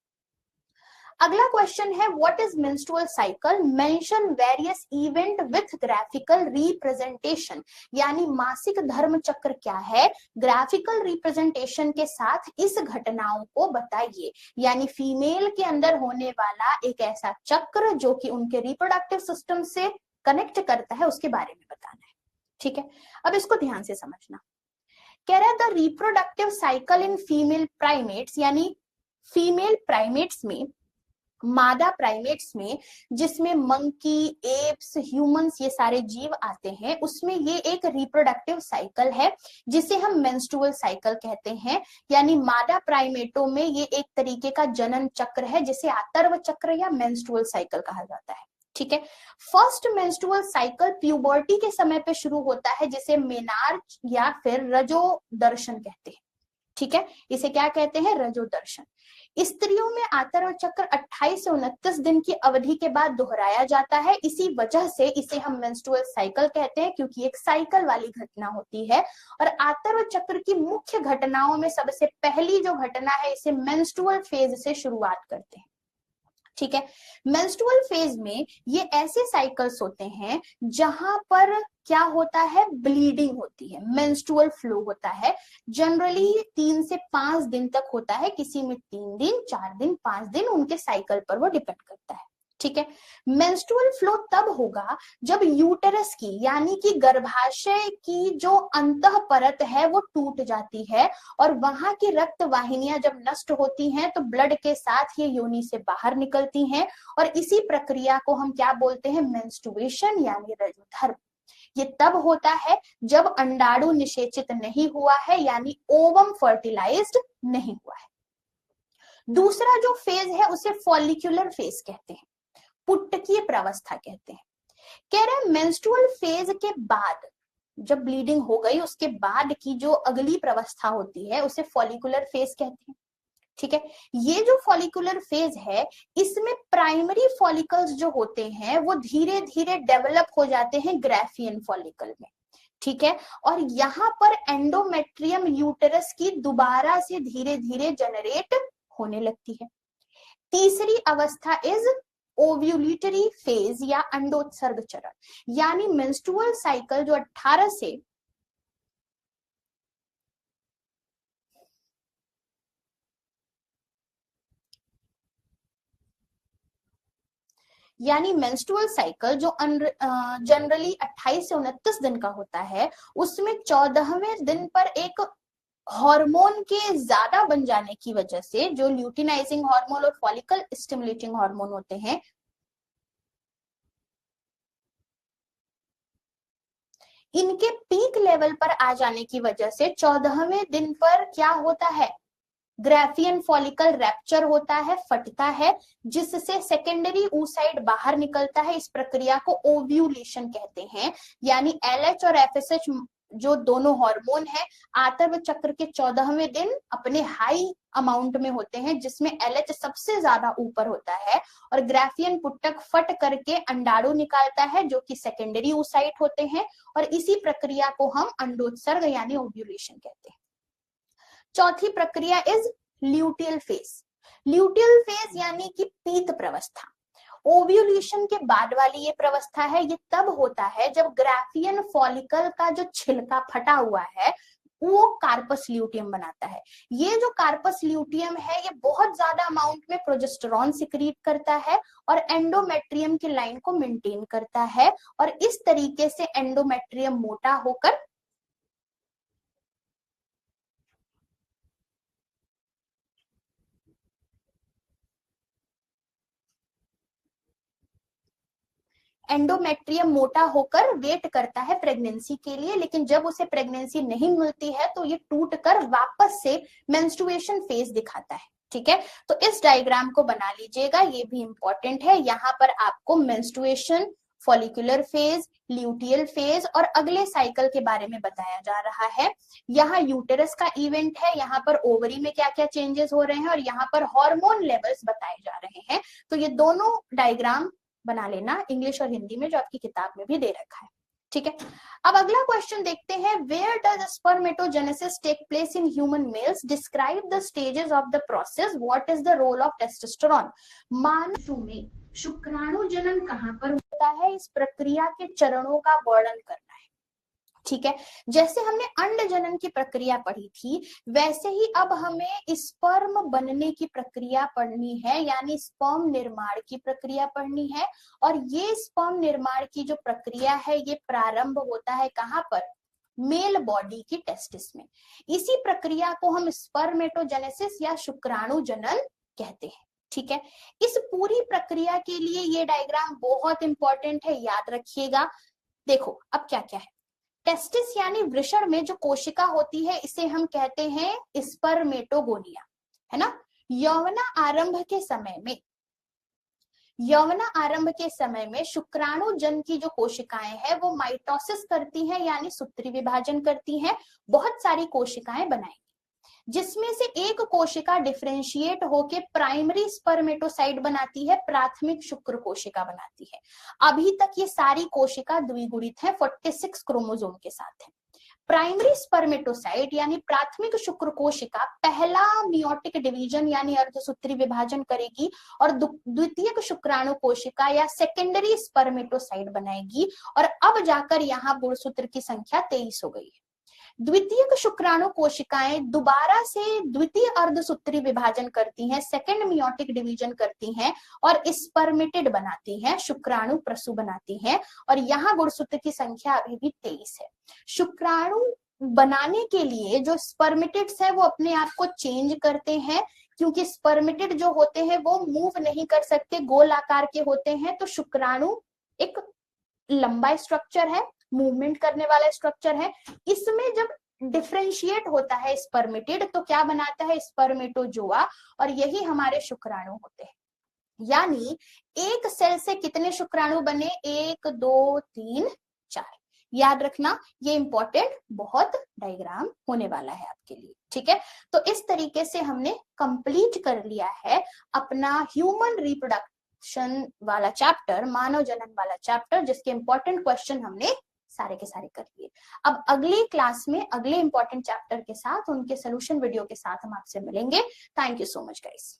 S1: अगला क्वेश्चन है what is menstrual cycle, mention various event with graphical representation. यानी मासिक धर्म चक्र क्या है, ग्राफिकल रिप्रेजेंटेशन के साथ इस घटनाओं को बताइए। यानी फीमेल के अंदर होने वाला एक ऐसा चक्र जो कि उनके रिप्रोडक्टिव सिस्टम से कनेक्ट करता है, उसके बारे में बताना है। ठीक है, अब इसको ध्यान से समझना। कह रहा है the reproductive cycle in female primates, यानी फीमेल प्राइमेट्स में, मादा प्राइमेट्स में, जिसमें मंकी, एप्स, ह्यूमंस ये सारे जीव आते हैं, उसमें ये एक रिप्रोडक्टिव साइकिल है जिसे हम मेंस्ट्रुअल साइकिल कहते हैं। यानी मादा प्राइमेटों में ये एक तरीके का जनन चक्र है जिसे आतर्व चक्र या मेंस्ट्रुअल साइकिल कहा जाता है। ठीक है, फर्स्ट मेंस्ट्रुअल साइकिल प्यूबर्टी के समय पे शुरू होता है जिसे मेनार्च या फिर रजोदर्शन कहते हैं। ठीक है, इसे क्या कहते हैं, रजोदर्शन। स्त्रियों में आतर्व चक्र 28 से 29 दिन की अवधि के बाद दोहराया जाता है। इसी वजह से इसे हम मेंस्ट्रुअल साइकिल कहते हैं क्योंकि एक साइकिल वाली घटना होती है। और आतर्व चक्र की मुख्य घटनाओं में सबसे पहली जो घटना है इसे मेंस्ट्रुअल फेज से शुरुआत करते हैं। ठीक है, मेंस्ट्रुअल फेज में ये ऐसे साइकिल्स होते हैं जहां पर क्या होता है, ब्लीडिंग होती है, मेंस्ट्रुअल फ्लो होता है। जनरली 3 से 5 दिन तक होता है, किसी में 3 दिन, 4 दिन, 5 दिन, उनके साइकिल पर वो डिपेंड करता है। ठीक है, मेंस्ट्रुअल फ्लो तब होगा जब यूटेरस की यानी कि गर्भाशय की जो अंतः परत है वो टूट जाती है और वहां की रक्त वाहिनियां जब नष्ट होती हैं तो ब्लड के साथ ये योनि से बाहर निकलती हैं और इसी प्रक्रिया को हम क्या बोलते हैं, मेंस्ट्रुएशन यानी रजोधर्म। ये तब होता है जब अंडाणु निषेचित नहीं हुआ है यानी ओवम फर्टिलाइज्ड नहीं हुआ है। दूसरा जो फेज है उसे फॉलिक्यूलर फेज कहते हैं, पुटकीय प्रावस्था कहते हैं। कह रहे हैं मेंस्ट्रुअल फेज के बाद, जब ब्लीडिंग हो गई उसके बाद की जो अगली प्रावस्था होती है उसे फॉलिकुलर फेज कहते हैं। ठीक है, ये जो फॉलिकुलर फेज है इसमें प्राइमरी फॉलिकल्स जो होते हैं वो धीरे धीरे डेवलप हो जाते हैं ग्राफियन फॉलिकल में। ठीक है, और यहाँ पर एंडोमेट्रियम यूटेरस की दोबारा से धीरे धीरे जनरेट होने लगती है। तीसरी अवस्था इज ओव्यूलेटरी फेज या अंडोत्सर्ग चरण। यानी मेंस्ट्रुअल साइकिल जो 18 से यानी मेंस्ट्रुअल साइकिल जो जनरली 28 से 29 दिन का होता है उसमें 14वें दिन पर एक हार्मोन के ज्यादा बन जाने की वजह से, जो ल्यूटिनाइजिंग हार्मोन और फॉलिकल स्टिमुलेटिंग हार्मोन होते हैं, इनके पीक लेवल पर आ जाने की वजह से 14वें दिन पर क्या होता है, ग्राफियन फॉलिकल रैप्चर होता है, फटता है, जिससे सेकेंडरी oocyte बाहर निकलता है। इस प्रक्रिया को ओव्यूलेशन कहते हैं। यानी LH और FSH जो दोनों हार्मोन है आतर्व चक्र के 14वें दिन अपने हाई अमाउंट में होते हैं, जिसमें LH सबसे ज्यादा ऊपर होता है और ग्राफियन पुटक फट करके अंडाणु निकालता है जो कि सेकेंडरी oocyte होते हैं और इसी प्रक्रिया को हम अंडोत्सर्ग यानी ओव्यूलेशन कहते हैं। चौथी प्रक्रिया is luteal phase. Luteal phase यानी कि पीत प्रावस्था। ओव्यूलेशन के बाद वाली ये प्रावस्था है, ये तब होता है जब ग्राफियन फॉलिकल का जो छिलका फटा हुआ है वो कार्पस ल्यूटियम बनाता है। ये जो कार्पस ल्यूटियम है ये बहुत ज्यादा अमाउंट में प्रोजेस्टेरॉन सिक्रीट करता है और एंडोमेट्रियम की लाइन को मेंटेन करता है, और इस तरीके से एंडोमेट्रियम मोटा होकर वेट करता है प्रेगनेंसी के लिए, लेकिन जब उसे प्रेगनेंसी नहीं मिलती है तो ये टूटकर वापस से मेंस्ट्रुएशन फेज दिखाता है। ठीक है, तो इस डायग्राम को बना लीजिएगा, ये भी इंपॉर्टेंट है। यहाँ पर आपको menstruation, follicular phase, luteal phase और अगले साइकिल के बारे में बताया जा रहा है। यहाँ यूटेरस का इवेंट है, यहाँ पर ओवरी में क्या क्या चेंजेस हो रहे हैं और यहाँ पर हार्मोन लेवल्स बताए जा रहे हैं। तो ये दोनों डायग्राम बना लेना इंग्लिश और हिंदी में, जो आपकी किताब में भी दे रखा है। ठीक है, अब अगला क्वेश्चन देखते हैं। Where does spermatogenesis take place in human males? Describe the stages of the process. What is the role of testosterone? मानव में शुक्राणु जनन कहाँ पर होता है, इस प्रक्रिया के चरणों का वर्णन करना है। ठीक है, जैसे हमने अंड जनन की प्रक्रिया पढ़ी थी, वैसे ही अब हमें स्पर्म बनने की प्रक्रिया पढ़नी है, यानी स्पर्म निर्माण की प्रक्रिया पढ़नी है। और ये स्पर्म निर्माण की जो प्रक्रिया है ये प्रारंभ होता है कहाँ पर? मेल बॉडी की टेस्टिस में। इसी प्रक्रिया को हम स्पर्मेटोजेनेसिस या शुक्राणु जनन कहते हैं। ठीक है, इस पूरी प्रक्रिया के लिए ये डायग्राम बहुत इंपॉर्टेंट है, याद रखिएगा। देखो अब क्या क्या है। टेस्टिस यानी वृषण में जो कोशिका होती है इसे हम कहते हैं स्पर्मेटोगोनिया, है ना। यौवना आरंभ के समय में शुक्राणु जन की जो कोशिकाएं हैं वो माइटोसिस करती हैं, यानी सूत्री विभाजन करती हैं, बहुत सारी कोशिकाएं बनाएंगी, जिसमें से एक कोशिका डिफरेंशिएट होके प्राइमरी स्पर्मेटोसाइट बनाती है, प्राथमिक शुक्र कोशिका बनाती है। अभी तक ये सारी कोशिका द्विगुणित है, 46 क्रोमोसोम के साथ है। प्राइमरी स्पर्मेटोसाइट यानी प्राथमिक शुक्र कोशिका पहला मियोटिक डिवीजन यानी अर्धसूत्री विभाजन करेगी और द्वितीयक शुक्राणु कोशिका या सेकेंडरी स्पर्मेटोसाइट बनाएगी, और अब जाकर यहाँ गुणसूत्र की संख्या 23 हो गई है। द्वितीयक शुक्राणु कोशिकाएं दोबारा से द्वितीय अर्धसूत्री विभाजन करती हैं, सेकेंड मियोटिक डिवीजन करती हैं और स्पर्मेटिड बनाती हैं, शुक्राणु प्रसु बनाती हैं, और यहाँ गुणसूत्र की संख्या अभी भी 23 है। शुक्राणु बनाने के लिए जो स्पर्मेटिड्स है वो अपने आप को चेंज करते हैं, क्योंकि स्पर्मेटिड जो होते हैं वो मूव नहीं कर सकते, गोल आकार के होते हैं। तो शुक्राणु एक लंबा स्ट्रक्चर है, मूवमेंट करने वाला स्ट्रक्चर है। इसमें जब डिफरेंशिएट होता है स्पर्मेटिड तो क्या बनाता है? स्पर्मेटोजोआ, और यही हमारे शुक्राणु होते हैं। यानी एक सेल से कितने शुक्राणु बने? 1 2 3 4। याद रखना, ये इंपॉर्टेंट बहुत डायग्राम होने वाला है आपके लिए। ठीक है, तो इस तरीके से हमने कंप्लीट कर लिया है अपना ह्यूमन रिप्रोडक्शन वाला चैप्टर, मानव जनन वाला चैप्टर, जिसके इंपॉर्टेंट क्वेश्चन हमने सारे के सारे कर लिए। अब अगली क्लास में अगले इंपॉर्टेंट चैप्टर के साथ, उनके सोल्यूशन वीडियो के साथ हम आपसे मिलेंगे। Thank you so much guys.